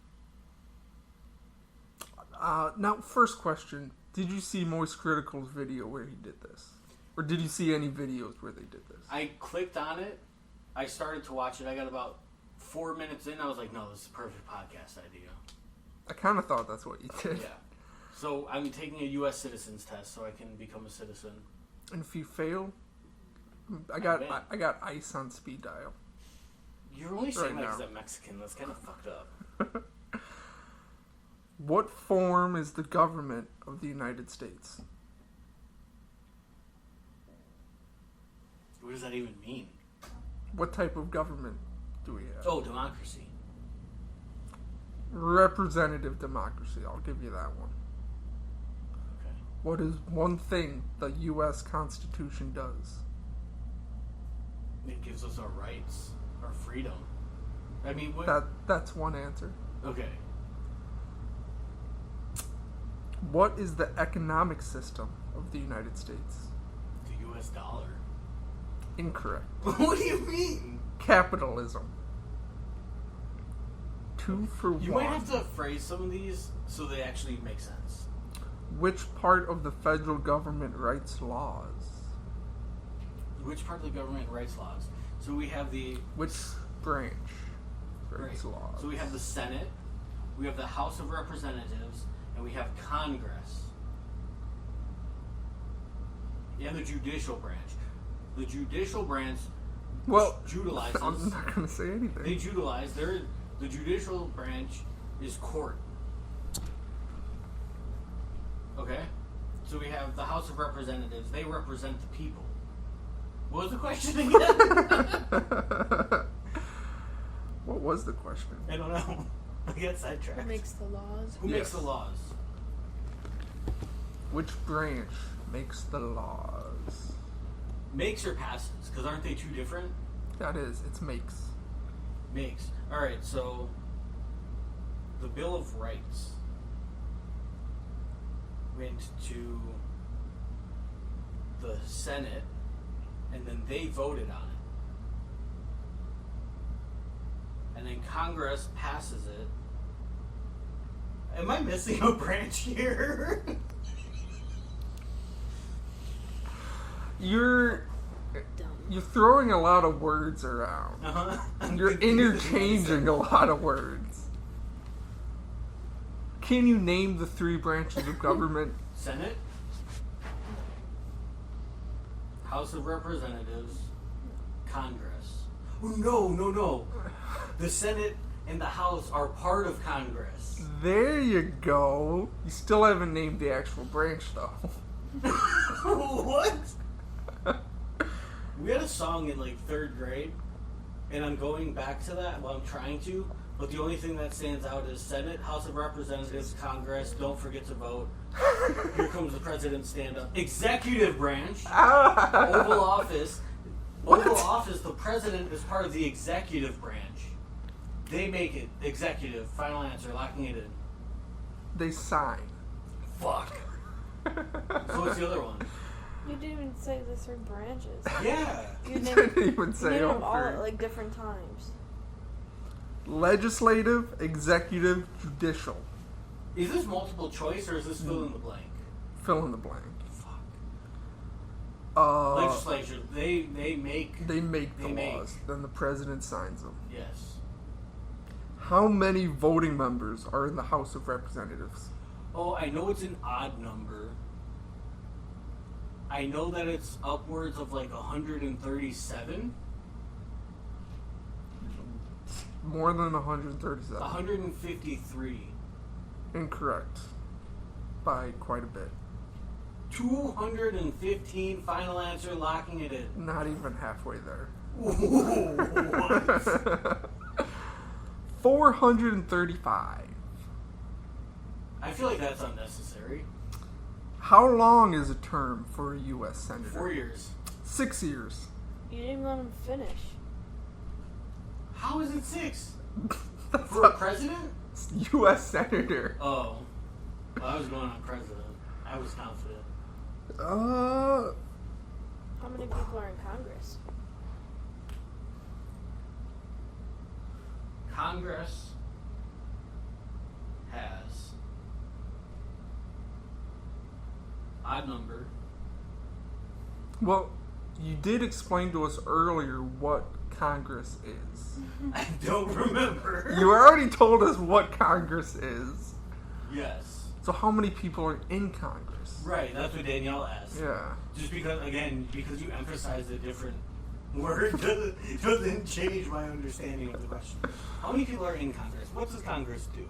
Now, first question. Did you see Moist Critical's video where he did this? Or did you see any videos where they did this? I clicked on it. I started to watch it. I got about 4 minutes in. I was like, no, this is a perfect podcast idea. I kind of thought that's what you did. Yeah. So I'm taking a U.S. citizens test so I can become a citizen. And if you fail, I got ice on speed dial. You're only saying that now. because I'm Mexican. That's kind of fucked up. What form is the government of the United States? What does that even mean? What type of government do we have? Oh, democracy. Representative democracy. I'll give you that one. Okay. What is one thing the U.S. Constitution does? It gives us our rights, our freedom. I mean, what? That's one answer. Okay. What is the economic system of the United States? The U.S. dollar. Incorrect. What do you mean? Capitalism. 2 for 1. You might have to phrase some of these so they actually make sense. Which part of the federal government writes laws? Which part of the government writes laws? So we have the... Which branch writes Right. laws? So we have the Senate, we have the House of Representatives, and we have Congress. And the judicial branch. The judicial branch utilizes... I'm not going to say anything. They utilize the judicial branch is court. Okay? So we have the House of Representatives. They represent the people. What was the question again? What was the question? I don't know. I got sidetracked. Who makes the laws? Who makes Yes. the laws? Which branch makes the laws? Makes or passes? Because aren't they two different? That is, it's makes. Makes. Alright, so the Bill of Rights. went to the Senate, and then they voted on it. And then Congress passes it. Am I missing a branch here? You're throwing a lot of words around. You're interchanging a lot of words. Can you name the 3 branches of government? Senate, House of Representatives, Congress. Oh, no. The Senate and the House are part of Congress. There you go. You still haven't named the actual branch, though. What? We had a song in like 3rd grade, and I'm going back to that. Well, I'm trying to, but the only thing that stands out is Senate, House of Representatives, Congress. Don't forget to vote. Here comes the president. Stand up. Executive branch. Oval Office. What? Oval Office. The president is part of the executive branch. They make it executive. Final answer. Locking it in. They sign. Fuck. So what's the other one? You didn't even say the 3 branches. Yeah. You Didn't even you say named all them all at 3. like different times. Legislative, executive, judicial. Is this multiple choice or is this fill in the blank? Fill in the blank. Fuck. Uh, Legislature. They make. They make the They make. laws. Then the president signs them. Yes. How many voting members are in the House of Representatives? Oh, I know it's an odd number. I know that it's upwards of like 137. More than 137. 153. Incorrect. By quite a bit. 215. Final answer. Locking it in. Not even halfway there. What? 435. I feel like that's unnecessary. How long is a term for a U.S. Senator? 4 years. 6 years. You didn't even let him finish. How is it 6? That's For a president? U.S. Senator. Oh. Well, I was going on president. I was confident. Uh, How many people are in Congress? Congress has odd number. well, you did explain to us earlier what Congress is. I don't remember. You already told us what Congress is. Yes. So how many people are in Congress? Right, that's what Danielle asked. Yeah. Just because, again, because you emphasized a different word doesn't change my understanding of the question. How many people are in Congress? What does Congress do?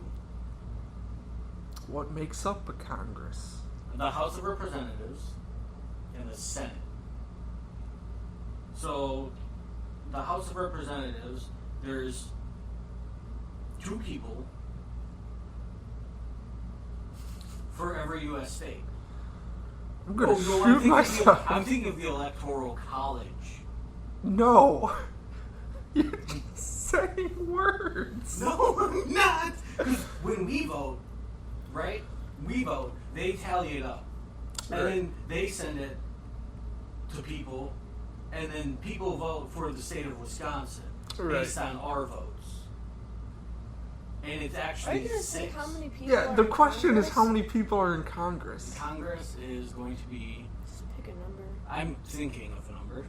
What makes up a Congress? The House of Representatives and the Senate. So, the House of Representatives, there's 2 people for every U.S. state. I'm gonna no, shoot myself. I'm thinking of the Electoral College. No. You're just saying words. No, I'm not. Because when we vote, right? We vote. They tally it up, and Right. then they send it to people, and then people vote for the state of Wisconsin based on our votes. And it's Are actually you gonna say 6. how many people? Yeah, are the in question is Congress? how many people are in Congress? Congress is going to be. Just pick a number. I'm thinking of a number.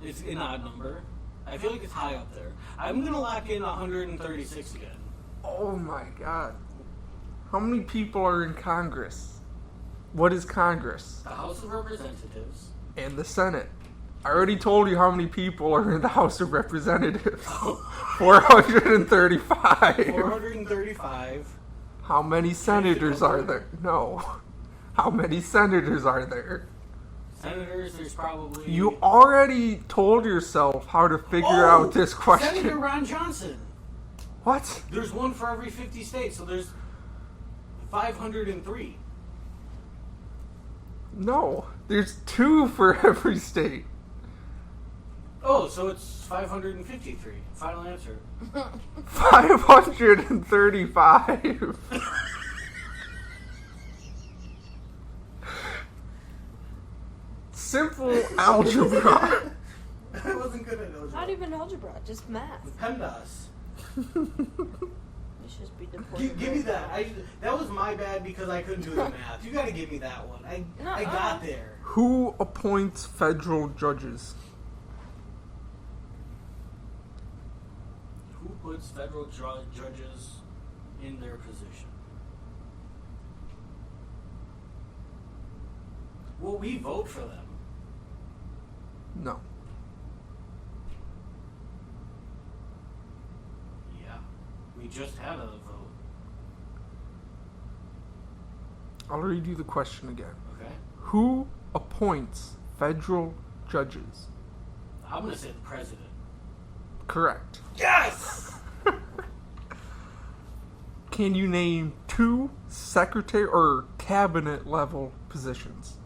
It's an odd number. I feel like it's high up there. I'm gonna lock in 136 again. Oh my god. How many people are in Congress? What is Congress? The House of Representatives. And the Senate. I already told you how many people are in the House of Representatives. 435. 435. How many senators are there? No. How many senators are there? Senators, there's probably. You already told yourself how to figure out this question. Senator Ron Johnson. What? There's one for every 50 states, so there's 503. No. There's 2 for every state. Oh, so it's 553. Final answer. 535. simple algebra. I wasn't good at algebra. Not even algebra, just math. PEMDAS. You should just be deported. Give me that. That was my bad because I couldn't do the math. You gotta give me that one. I got there. Who appoints federal judges? Who puts federal judges in their position? Well, we vote for them. No. Yeah. We just had a vote. I'll read you the question again. Okay. Who appoints federal judges? I'm gonna say the president. Correct. Yes! Can you name 2 secretary or cabinet level positions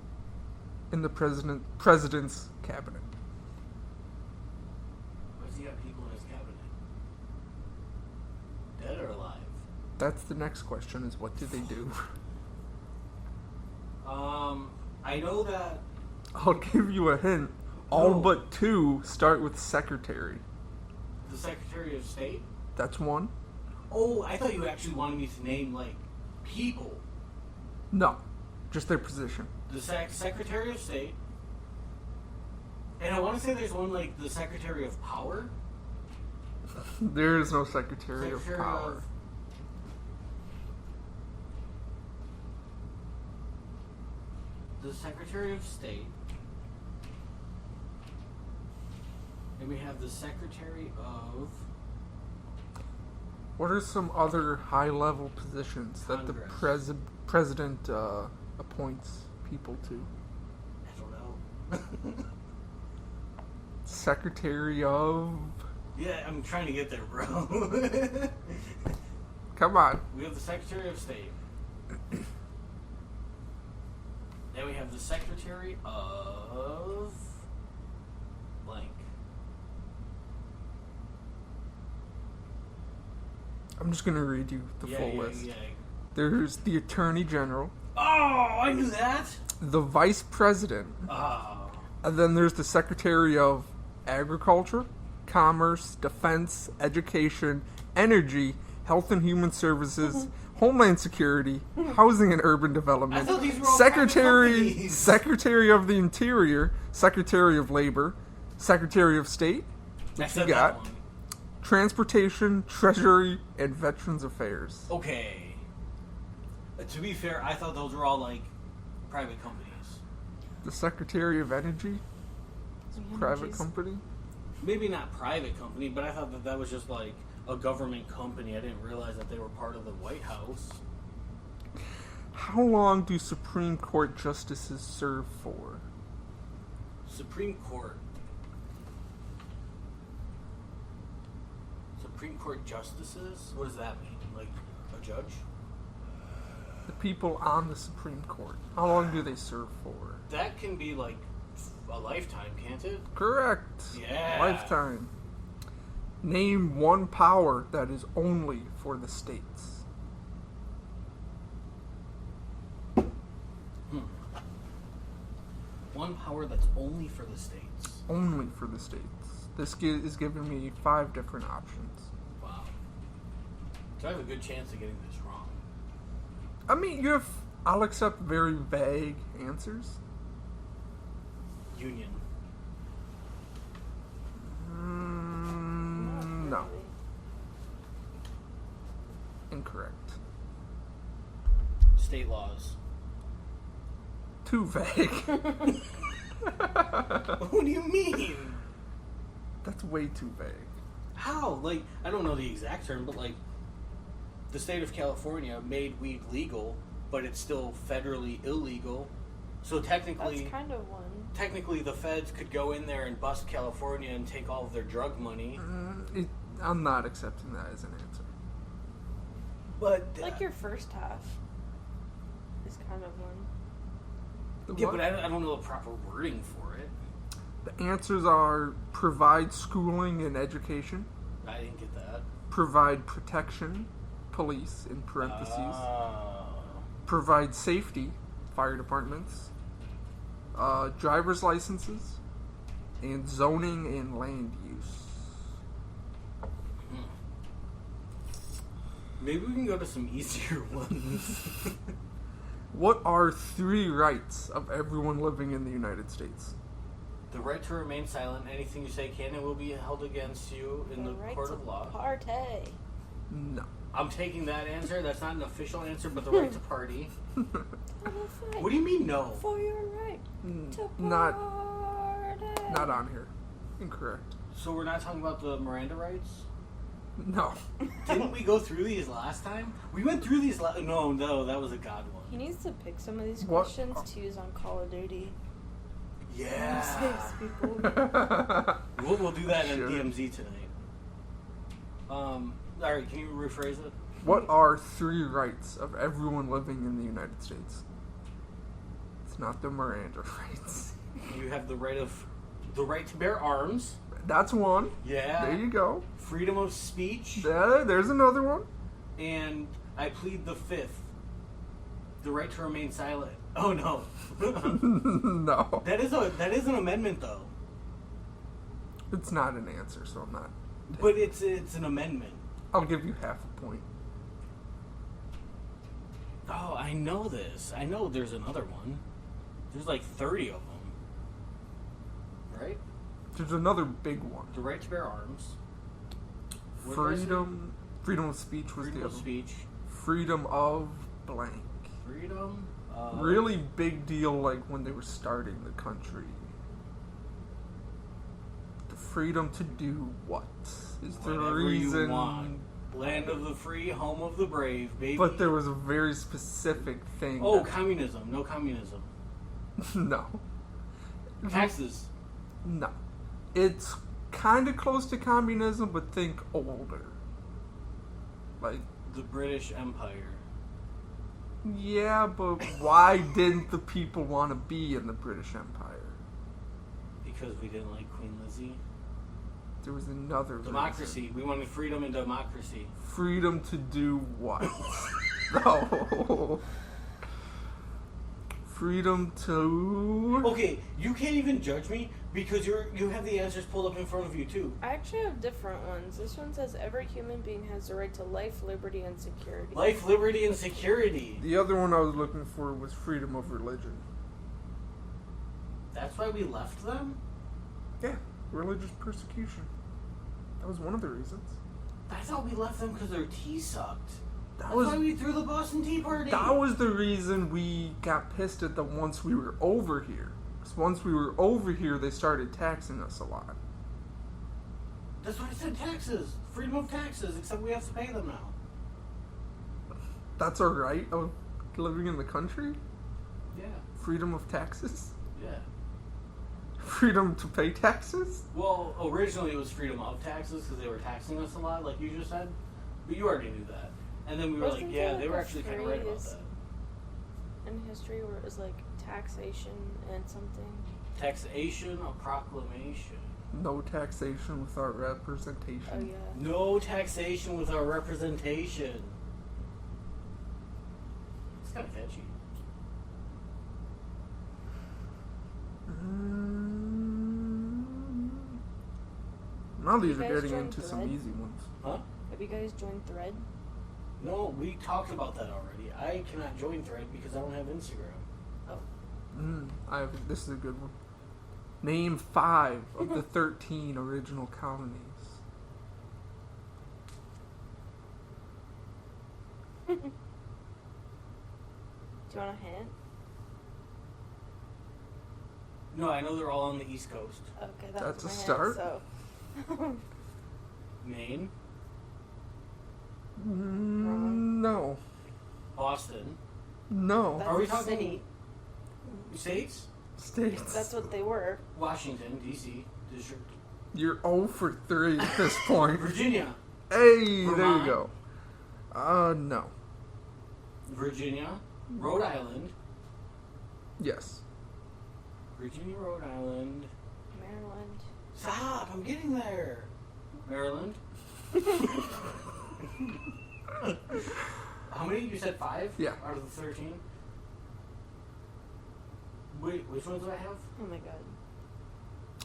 in the president's cabinet? Why does he have people in his cabinet? Dead or alive? That's the next question, is what do they do? I know that. I'll give you a hint. All No. but 2 start with secretary. The Secretary of State? That's one? Oh, I thought you actually wanted me to name, like, people. No. Just their position. The Secretary of State. And I want to say there's one, like, the Secretary of Power? There is no secretary of Secretary power. of- The Secretary of State. And we have the Secretary of... What are some other high-level positions that the Congress. president appoints people to? I don't know. Secretary of... Yeah, I'm trying to get there, bro. Come on. We have the Secretary of State. Then we have the Secretary of... blank. I'm just going to read you the full list. There's the Attorney General, Oh, I knew that! the Vice President, Oh. and then there's the Secretary of Agriculture, Commerce, Defense, Education, Energy, Health and Human Services, Homeland Security, Housing and Urban Development, I thought these were all private companies. Secretary of the Interior, Secretary of Labor, Secretary of State, I which said you got, that one. Transportation, Treasury, and Veterans Affairs. Okay. To be fair, I thought those were all, like, private companies. The Secretary of Energy, private Energies. company. Maybe not private company, but I thought that that was just, like, a government company. I didn't realize that they were part of the White House. How long do Supreme Court justices serve for? Supreme Court. Supreme Court justices? What does that mean? Like, a judge? The people on the Supreme Court. How long do they serve for? That can be, like, a lifetime, can't it? Correct. Yeah. Lifetime. Name one power that is only for the states. One power that's only for the states. Only for the states. This is giving me 5 different options. Wow. So I have a good chance of getting this wrong. I mean, I'll accept very vague answers. Union. No. Incorrect. State laws. Too vague. What do you mean? That's way too vague. How? Like, I don't know the exact term, but like, the state of California made weed legal, but it's still federally illegal. So technically, That's kind of one. technically, the feds could go in there and bust California and take all of their drug money. I'm not accepting that as an answer. But Like your first half is kind of one. yeah, but I don't know the proper wording for it. The answers are provide schooling and education, I didn't get that. provide protection, police in parentheses, provide safety, fire departments, driver's licenses, and zoning and land use. Maybe we can go to some easier ones. What are 3 rights of everyone living in the United States? The right to remain silent. Anything you say can and will be held against you in the right court to of law. Partay. No. I'm taking that answer. That's not an official answer, but the right to party. I will fight What do you mean no? for your right to party. Not on here. Incorrect. So we're not talking about the Miranda rights? No. Didn't we go through these last time? We went through these no, that was a God one. He needs to pick some of these What? questions to use on Call of Duty. Yeah. Saves people. We'll do that Sure. at DMZ tonight. Alright, can you rephrase it? What are 3 rights of everyone living in the United States? It's not the Miranda rights. You have the right to bear arms. That's one. Yeah. There you go. Freedom of speech. There's another one. And I plead the 5th. The right to remain silent. Oh no. No. That is an amendment though. It's not an answer, so I'm not. But it's an amendment. I'll give you half a point. Oh, I know this. I know there's another one. There's like 30 of them. Right? There's another big one. The right to bear arms. What did I say? Freedom of speech was Freedom the of other one. speech. Freedom of blank. Freedom. Really big deal, like when they were starting the country. The freedom to do what is the Whatever reason. you want. Land of the free, home of the brave, baby. But there was a very specific thing. Oh, that- communism. No communism. No. Taxes. No. It's kind of close to communism, but think older. Like, The British Empire. yeah, but why didn't the people want to be in the British Empire? Because we didn't like Queen Lizzie. There was another Democracy. reason. We wanted freedom and democracy. Freedom to do what? No. Freedom to... Okay, you can't even judge me because you have the answers pulled up in front of you too. I actually have different ones. This one says every human being has the right to life, liberty, and security. Life, liberty, and security. The other one I was looking for was freedom of religion. That's why we left them? Yeah, religious persecution. That was one of the reasons. I thought we left them because their tea sucked. That That's was why we threw the Boston Tea Party. that was the reason we got pissed at them once we were over here. 'Cause once we were over here, they started taxing us a lot. That's why I said taxes. Freedom of taxes, except we have to pay them now. That's our right of living in the country? Yeah. Freedom of taxes? Yeah. Freedom to pay taxes? Well, originally it was freedom of taxes because they were taxing us a lot, like you just said. But you already knew that. And then we were Wasn't like, there yeah, they like were a actually kind of right about phrase that. in history where it was like taxation and something. Taxation, a proclamation. No taxation without Oh representation. yeah. No taxation without representation. It's kind of catchy. Now these You are guys getting joined into some Thread? easy ones. Huh? Have you guys joined Thread? No, we talked about that already. I cannot join Thread because I don't have Instagram. This is a good one. Name 5 of the 13 original colonies. Do you want a hint? No, I know they're all on the East Coast. Okay, That's a my hint, start. so. Maine, No. Boston. No. That's Are we a talking city. states? States. That's what they were. Washington, D.C. District. You're 0 for 3 at this point. Virginia. Hey, there you Vermont. go. No. Virginia. Rhode Island. Yes. Virginia, Rhode Island. Maryland. Stop! I'm getting there. Maryland. How many? You said 5? Yeah. Out of the 13? Wait, which ones do I have? Oh my god.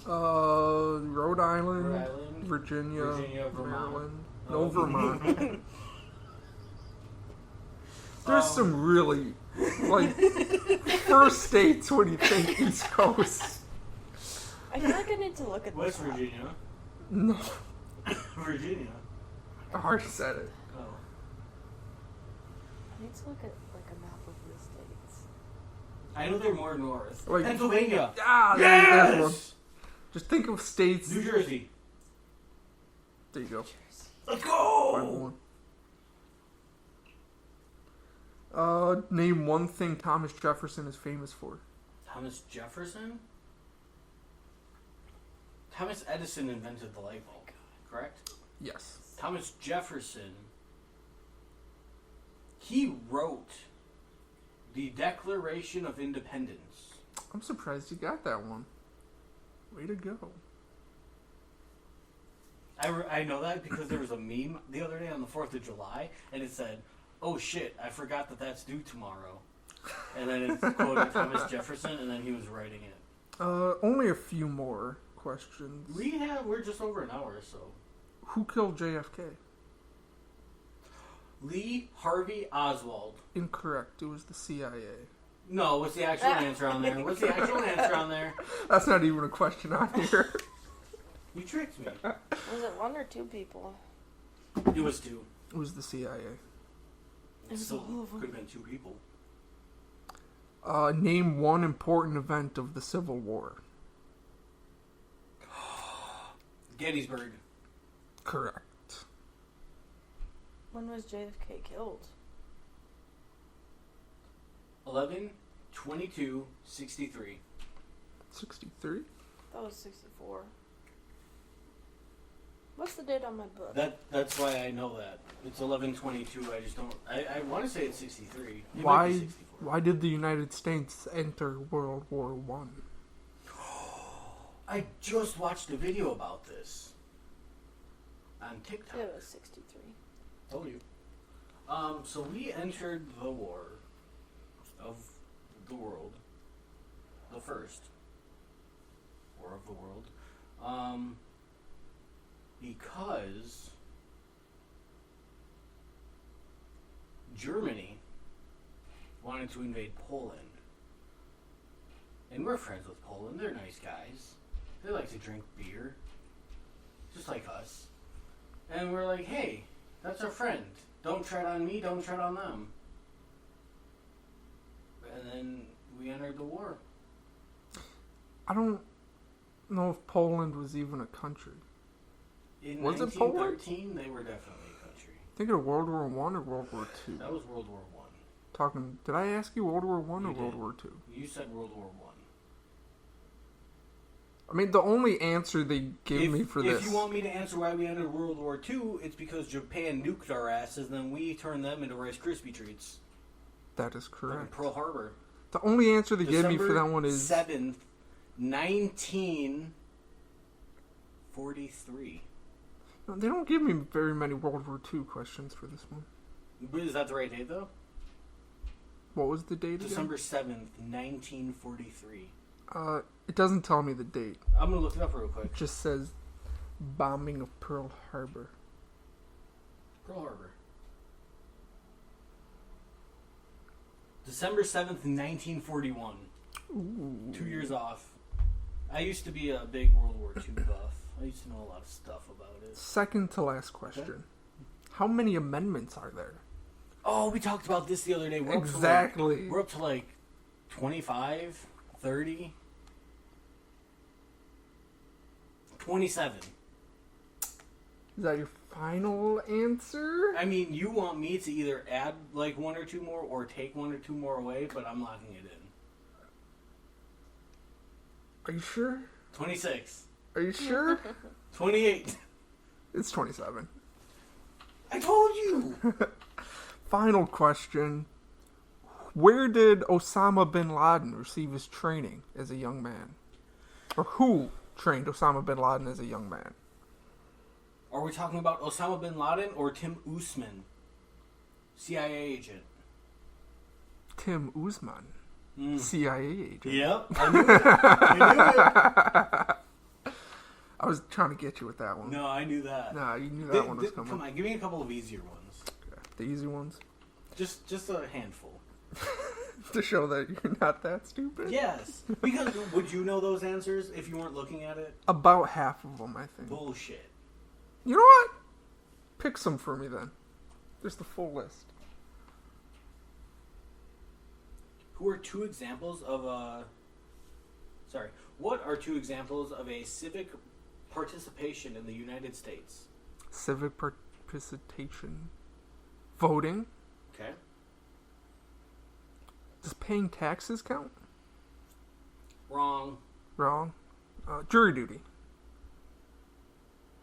Rhode Island, Rhode Island, Virginia, Vermont. Maryland. Oh. No, Vermont. There's some really, like, first states when you think East Coast. I feel like I need to look at West this. Virginia. No, Virginia. I already said it. Oh. I need to look at like a map of the states. I know they're more north. Like- Pennsylvania. Ah, there's one. Just think of states. New Jersey. There you go. Let's 5-1. go! Name one thing Thomas Jefferson is famous for. Thomas Jefferson? Thomas Edison invented the light bulb, correct? Yes. Thomas Jefferson, he wrote the Declaration of Independence. I'm surprised you got that one. Way to go. I know that because there was a meme the other day on the 4th of July, and it said, "Oh shit, I forgot that that's due tomorrow." And then it's quoting Thomas Jefferson, and then he was writing it. Only a few more questions. We're just over an hour, so. Who killed JFK? Lee Harvey Oswald. Incorrect. It was the CIA. No, what's the actual answer on there? What's the actual answer on there? That's not even a question on here. You tricked me. Was it one or two people? It was two. It was the CIA. It was So all of them. could have been two people. Name one important event of the Civil War. Gettysburg. Correct. When was JFK killed? 11/22/63. 63? That was 64. What's the date on my book? That's why I know that. It's 11/22. I just don't. I want to say it's 63. It might be Why? 64. Why did the United States enter World War One? I just watched a video about this on TikTok. It was 63. Told you. So we entered the war of the world, the first war of the world, because Germany wanted to invade Poland. And we're friends with Poland. They're nice guys. They like to drink beer, just like us. And we're like, hey, that's our friend. Don't tread on me, don't tread on them. And then we entered the war. I don't know if Poland was even a country. In Was it Poland? 1913, they were definitely a country. Thinking of World War One or World War Two? That was World War One. Talking. Did I ask you World War One or You World did. War Two? You said World War One. I mean, the only answer they give me for this. If you want me to answer why we entered World War II, it's because Japan nuked our asses, and then we turned them into Rice Krispie treats. That is Like in correct. Pearl Harbor. The only answer they give me for December that one is 7th, 1943. No, they don't give me very many World War II questions for this one. Is that the right date, though? What was the date December 7th, 1943. again? It doesn't tell me the date. I'm going to look it up real quick. It just says bombing of Pearl Harbor. Pearl Harbor. December 7th, 1941. Ooh. 2 years off. I used to be a big World War II buff. I used to know a lot of stuff about it. Second to last question. How many amendments are there? Oh, we talked about this the other day. Exactly. We're up to like 25, 30, 27. Is that your final answer? I mean, you want me to either add like one or two more or take one or two more away, but I'm locking it in. Are you sure? 26. Are you sure? 28. It's 27. I told you! Final question. Where did Osama bin Laden receive his training as a young man? Or who trained Osama bin Laden as a young man? Are we talking about Osama bin Laden or Tim Usman? CIA agent. Tim Usman. CIA agent. Yep, I knew it. I knew it. I was trying to get you with that one. No, I knew that. Nah, you knew that one was coming. Come on, give me a couple of easier ones. Okay. The easy ones? Just a handful. To show that you're not that stupid? Yes. Because would you know those answers if you weren't looking at it? About half of them, I think. Bullshit. You know what? Pick some for me then. There's the full list. Who are two examples of a... Sorry. What are two examples of a civic participation in the United States? Civic participation. Voting. Okay. Does paying taxes count? Wrong. Wrong. Jury duty.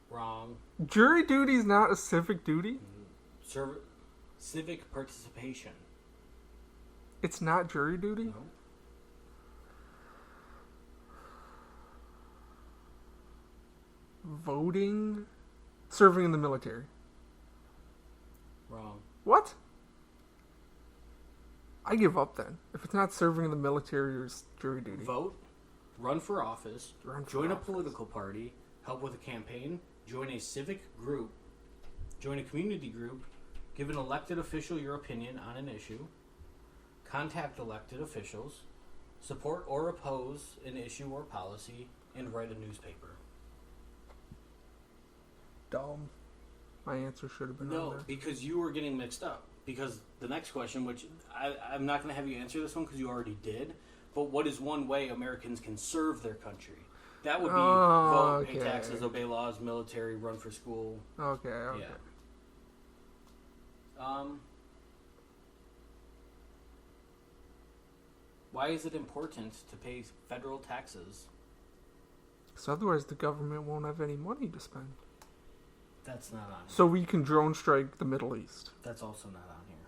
Wrong. Jury duty is not a civic duty? Civic participation. It's not jury duty? No. Voting? Serving in the military. Wrong. What? I give up then. If it's not serving in the military or jury duty. Vote. Run for office. Run for join office. a political party. Help with a campaign. Join a civic group. Join a community group. Give an elected official your opinion on an issue. Contact elected officials. Support or oppose an issue or policy. And write a newspaper. Dumb. My answer should have been on No, there. because you were getting mixed up. Because the next question, which I'm not going to have you answer this one because you already did, but what is one way Americans can serve their country? That would be vote, pay okay. taxes, obey laws, military, run for school. Okay. Yeah. Why is it important to pay federal taxes? So otherwise the government won't have any money to spend. That's not on here. So we can drone strike the Middle East. That's also not on here.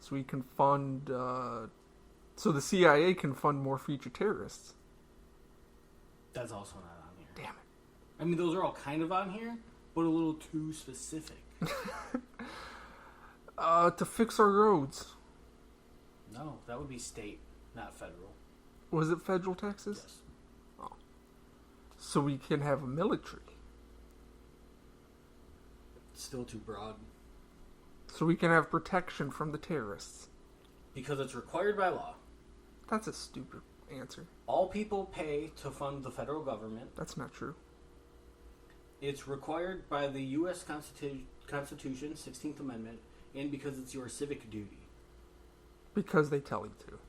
So we can fund... so the CIA can fund more future terrorists. That's also not on here. Damn it. I mean, those are all kind of on here, but a little too specific. To fix our roads. No, that would be state, not federal. Was it federal taxes? Yes. So we can have a military. Still too broad. So we can have protection from the terrorists. Because it's required by law. That's a stupid answer. All people pay to fund the federal government. That's not true. It's required by the U.S. Constitution, 16th Amendment, and because it's your civic duty. Because they tell you to.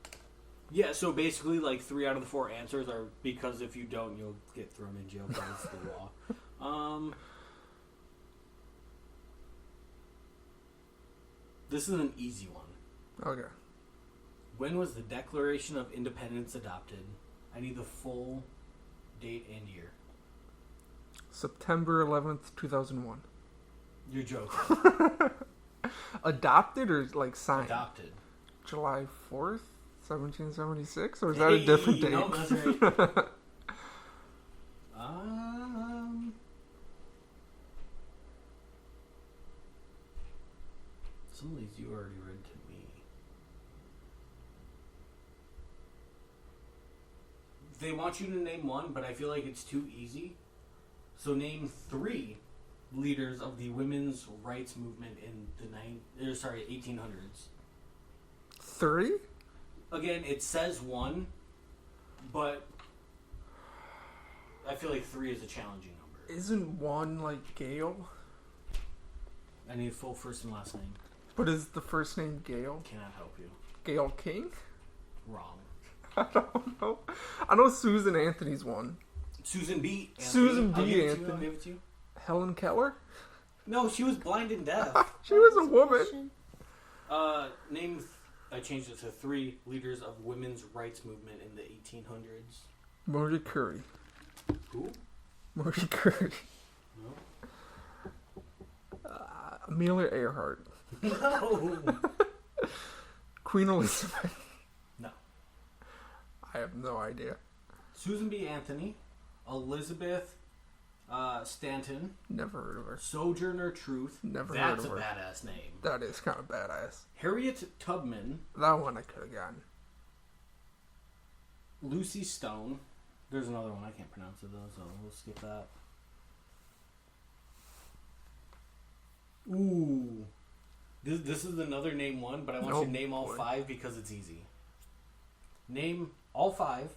Yeah, so basically, like, 3 out of the 4 answers are because if you don't, you'll get thrown in jail by the law. This is an easy one. Okay. When was the Declaration of Independence adopted? I need the full date and year. September 11th, 2001. You're joking. Adopted or, like, signed? Adopted. July 4th, 1776? Or is that a different date? No, that's right. Some of these you already read to me. They want you to name one, but I feel like it's too easy. So name 3 leaders of the women's rights movement in the 1800s. 3? Again, it says 1, but I feel like 3 is a challenging number. Isn't 1 like Gail? I need full first and last name. But is the first name Gail? Cannot help you. Gail King? Wrong. I don't know. I know Susan Anthony's one. Susan B. Anthony. Susan B. I'll give it to you, Anthony. I'll give it to you. Helen Keller? No, she was blind and deaf. She was a woman. Name. I changed it to 3 leaders of women's rights movement in the 1800s. Marie Curie. Who? Marie Curie. No. Amelia Earhart. No. Queen Elizabeth. No. I have no idea. Susan B. Anthony, Elizabeth Stanton. Never heard of her. Sojourner Truth. Never heard That's of her. That's a badass name. That is kind of badass. Harriet Tubman. That one I could have gotten. Lucy Stone. There's another one I can't pronounce it though, so we'll skip that. Ooh. This is another name one, but I want you to name all 5 because it's easy. Name all 5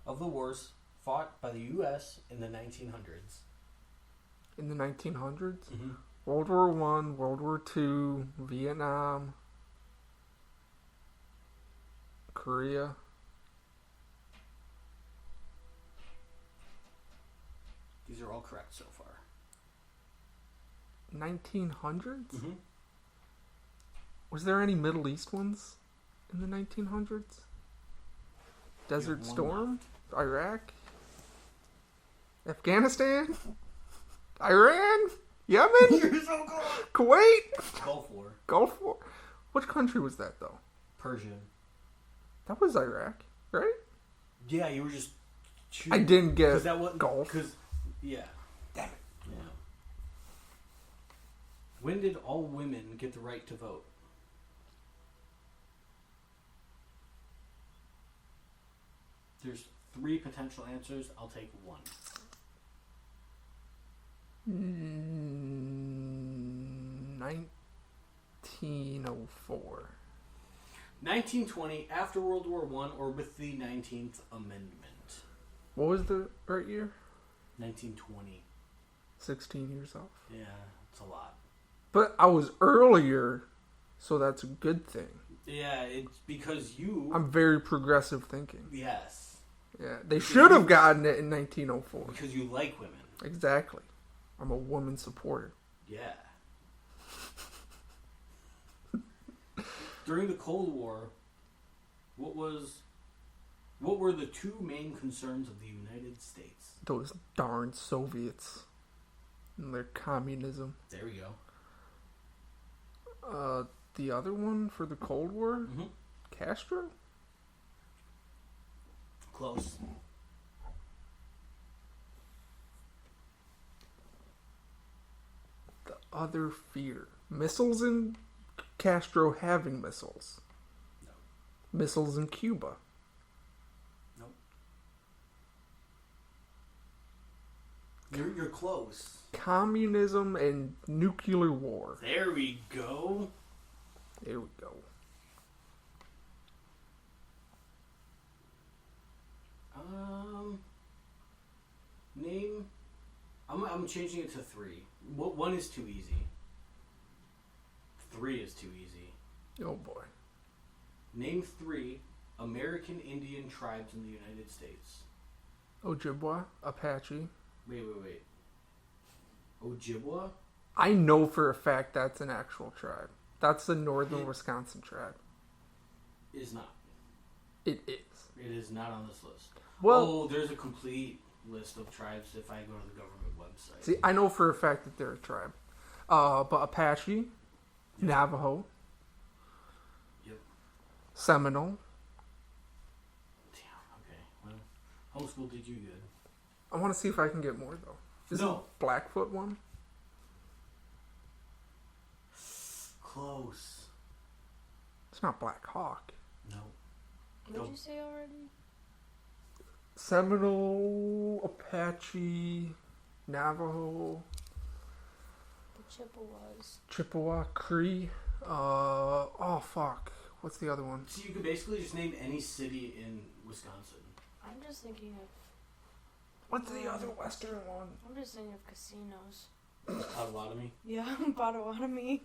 of the wars fought by the U.S. in the 1900s. In the 1900s? Mm-hmm. World War One, World War Two, Vietnam, Korea. These are all correct so far. 1900s? Mm-hmm. Was there any Middle East ones in the 1900s? Desert Storm? Iraq? Afghanistan? Iran? Yemen? You're so cool. Kuwait? Gulf War. Gulf War? Which country was that, though? Persia. That was Iraq, right? Yeah, you were just... I didn't get that what, Gulf. Yeah. Damn it. Yeah. When did all women get the right to vote? There's 3 potential answers. I'll take 1. 1904. 1920, after World War I, or with the 19th Amendment. What was the right year? 1920. 16 years off. Yeah, it's a lot. But I was earlier, so that's a good thing. Yeah, it's because you... I'm very progressive thinking. Yes. Yeah, they should have gotten it in 1904. Because you like women. Exactly. I'm a woman supporter. Yeah. During the Cold War, what were the 2 main concerns of the United States? Those darn Soviets and their communism. There we go. The other one for the Cold War? Mm-hmm. Castro? Close. The other fear. Missiles in Castro having missiles. No. Missiles in Cuba. Nope. You're close. Communism and nuclear war. There we go. There we go. Name. I'm changing it to 3. 1 is too easy. 3 is too easy. Oh boy. Name 3 American Indian tribes in the United States. Ojibwa, Apache. Wait. Ojibwa? I know for a fact that's an actual tribe. That's the northern Wisconsin tribe. It is not. It is. It is not on this list. Well, there's a complete list of tribes if I go to the government website. see, I know for a fact that they're a tribe. But Apache, Yep. Navajo, Yep. Seminole. Damn, okay. Well, homeschool did you good. I want to see if I can get more, though. Is No. Blackfoot one? Close. It's not Black Hawk. No. What did you say already? Seminole, Apache, Navajo, The Chippewas. Chippewa, Cree. Oh fuck. What's the other one? So you could basically just name any city in Wisconsin. I'm just thinking of. What's the other western one? I'm just thinking of casinos. Potawatomi. Yeah, Potawatomi.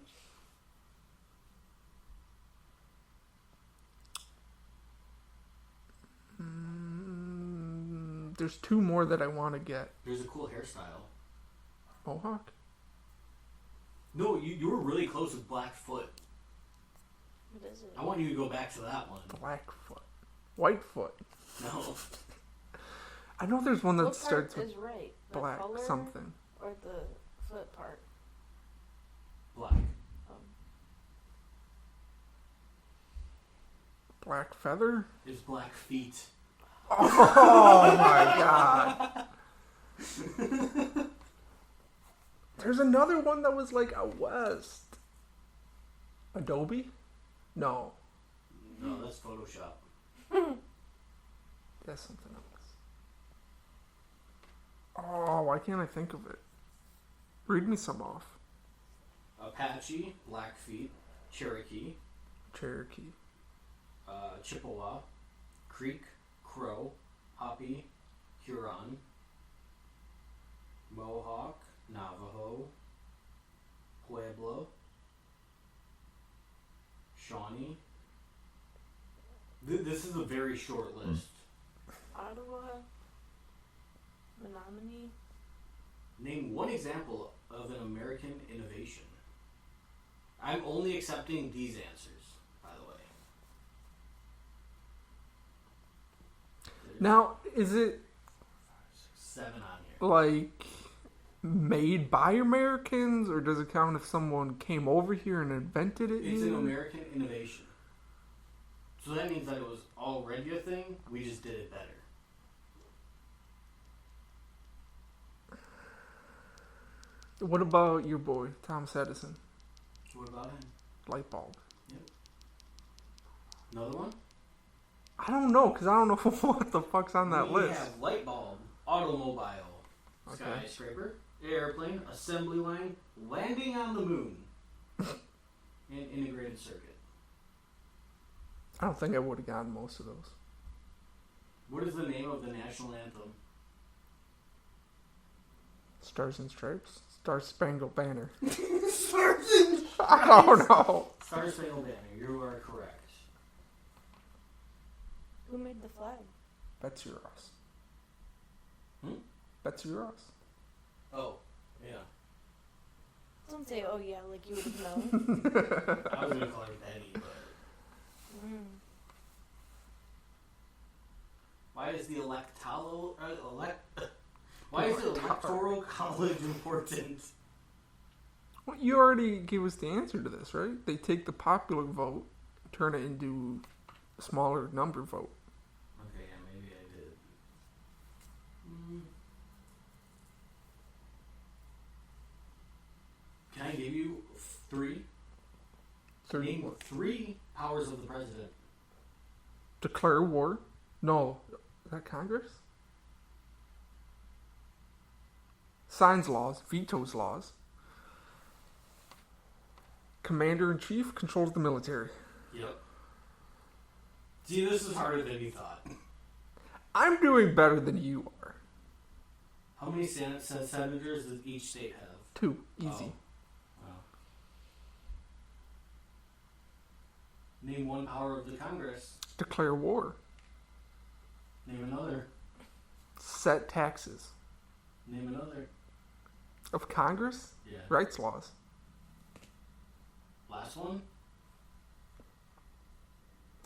There's 2 more that I want to get. There's a cool hairstyle. Mohawk? No, you were really close with Blackfoot. What is it? I want you to go back to that one. Blackfoot. Whitefoot. No. I know there's one that What starts part with is right? The black color something. or the foot part? Black. Black feather? It's Black feet. Oh my god. There's another one that was like out west. Adobe? No. No, that's Photoshop. That's something else. Oh, why can't I think of it? Read me some off. Apache, Blackfeet, Cherokee, Chippewa, Creek, Crow, Hopi, Huron, Mohawk, Navajo, Pueblo, Shawnee. This is a very short list. Ottawa, Menominee. Name one example of an American innovation. I'm only accepting these answers, by the way. Now, is it 7 on here. like made by Americans, or does it count if someone came over here and invented it? It's here? an American innovation. So that means that it was already a thing, we just did it better. What about your boy, Thomas Edison? What about him? Light bulb. Another one? I don't know, because I don't know what the fuck's on that We list. have light bulb, automobile, Okay. skyscraper, airplane, assembly line, landing on the moon, and integrated circuit. I don't think I would have gotten most of those. What is the name of the national anthem? Stars and Stripes? Star Spangled Banner. Stars and I don't know. Star Spangled Banner, you are correct. Who made the flag? Betsy Ross. Hmm? Betsy Ross. Oh, yeah. Don't say, oh yeah, like you would know. I was going to call her Betty, but... Why is the electoral college important? Well, you already gave us the answer to this, right? They take the popular vote, turn it into a smaller number vote. Okay, yeah, maybe I did. Can I give you 3? Name 3 powers of the president. Declare war? No. Is that Congress? Signs laws, vetoes laws. Commander-in-chief controls the military. Yep. See, this is harder than you thought. I'm doing better than you are. How many senators does each state have? 2. Easy. Oh. Name 1 power of the Congress. Declare war. Name another. Set taxes. Name another. Of Congress? Yeah. Rights laws. Last one.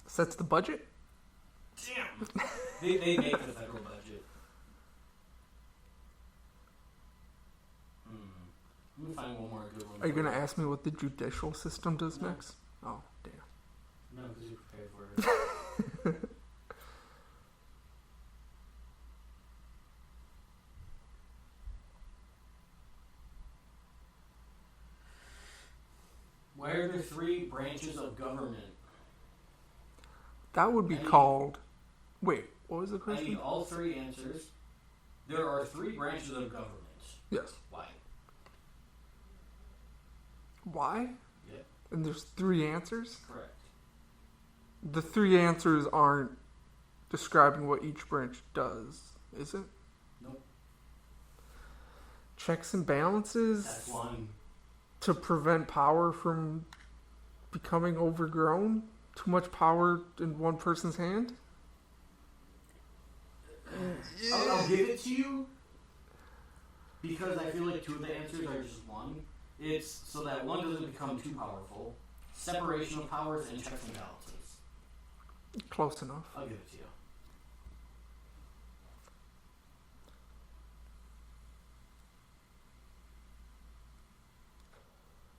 Sets the budget? Damn. they make the federal budget. Let me find one more good one. Are you going to ask me what the judicial system does next? Oh, damn. No, because you prepared for it. Why are there 3 branches of government? That would be called... Wait, what was the I question? need all 3 answers. There are 3 branches of government. Yes. Why? Why? Yep. And there's 3 answers? Correct. The 3 answers aren't describing what each branch does, is it? Nope. Checks and balances? That's 1. To prevent power from becoming overgrown? Too much power in one person's hand? I'll give it to you because I feel like 2 of the answers are just 1. It's so that 1 doesn't become too powerful. Separation of powers and checks and balances. Close enough. I'll give it to you.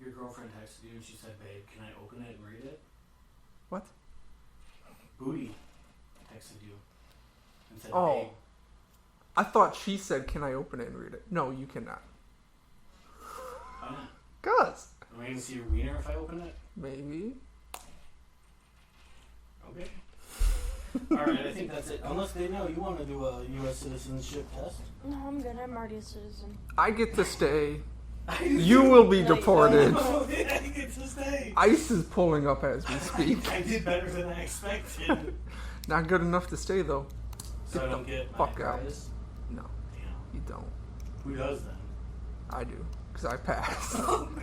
Your girlfriend texted you and she said, babe, can I open it and read it? What? Booty texted you and said, Oh. babe. I thought she said, can I open it and read it? No, you cannot. Why not? Cuz. Am I going to see your wiener if I open it? Maybe. Okay. Alright, I think that's it. Unless they know you want to do a U.S. citizenship test. No, I'm good. I'm already a citizen. I get to stay. You will be deported. Oh, I get to stay. ICE is pulling up as we speak. I did better than I expected. Not good enough to stay though. So I don't get my fuck out. prize? No, Damn. you don't. Who does then? I do, because I passed. Oh my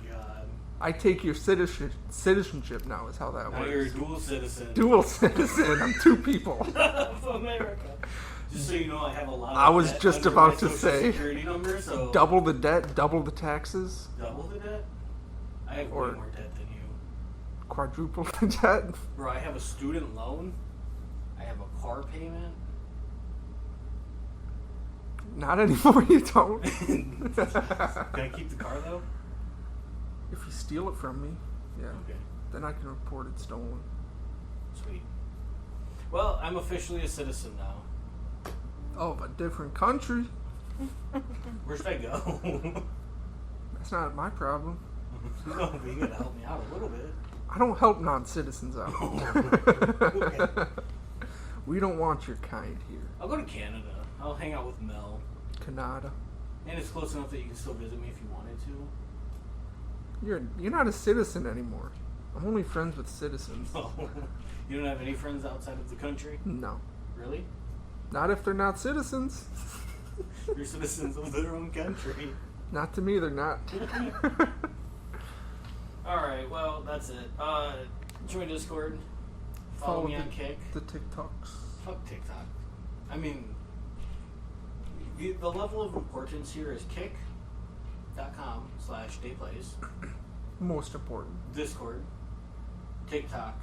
god. I take your citizenship now. Is how that Now works. you're a dual citizen Dual citizen. I'm two people. of America. Just so you know, I have a lot of I was debt just under about my to social say, security number, so double the debt, double the taxes, double the debt? I have Or- way more debt than you. quadruple the debt. Bro, I have a student loan. I have a car payment. Not anymore. You don't. Can I keep the car though? If you steal it from me, yeah, Okay. then I can report it stolen. Sweet. Well, I'm officially a citizen now. Oh, a different country. Where should I go? That's not my problem. No, but you gotta help me out a little bit. I don't help non-citizens out. Okay. We don't want your kind here. I'll go to Canada. I'll hang out with Mel. Canada. And it's close enough that you can still visit me if you wanted to. You're not a citizen anymore. I'm only friends with citizens. Oh, you don't have any friends outside of the country? No. Really? Not if they're not citizens. You're citizens of their own country. Not to me, they're not. Alright, well, that's it. Join Discord. Follow me on Kick. the TikToks. Fuck TikTok. I mean, the level of importance here is kick.com/dayplays. Most important. Discord, TikTok,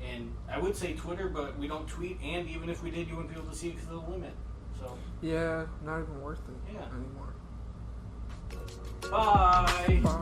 and I would say Twitter, but we don't tweet, and even if we did, you wouldn't be able to see it because of the limit. So, Yeah, not even worth it Yeah. anymore. bye! Bye.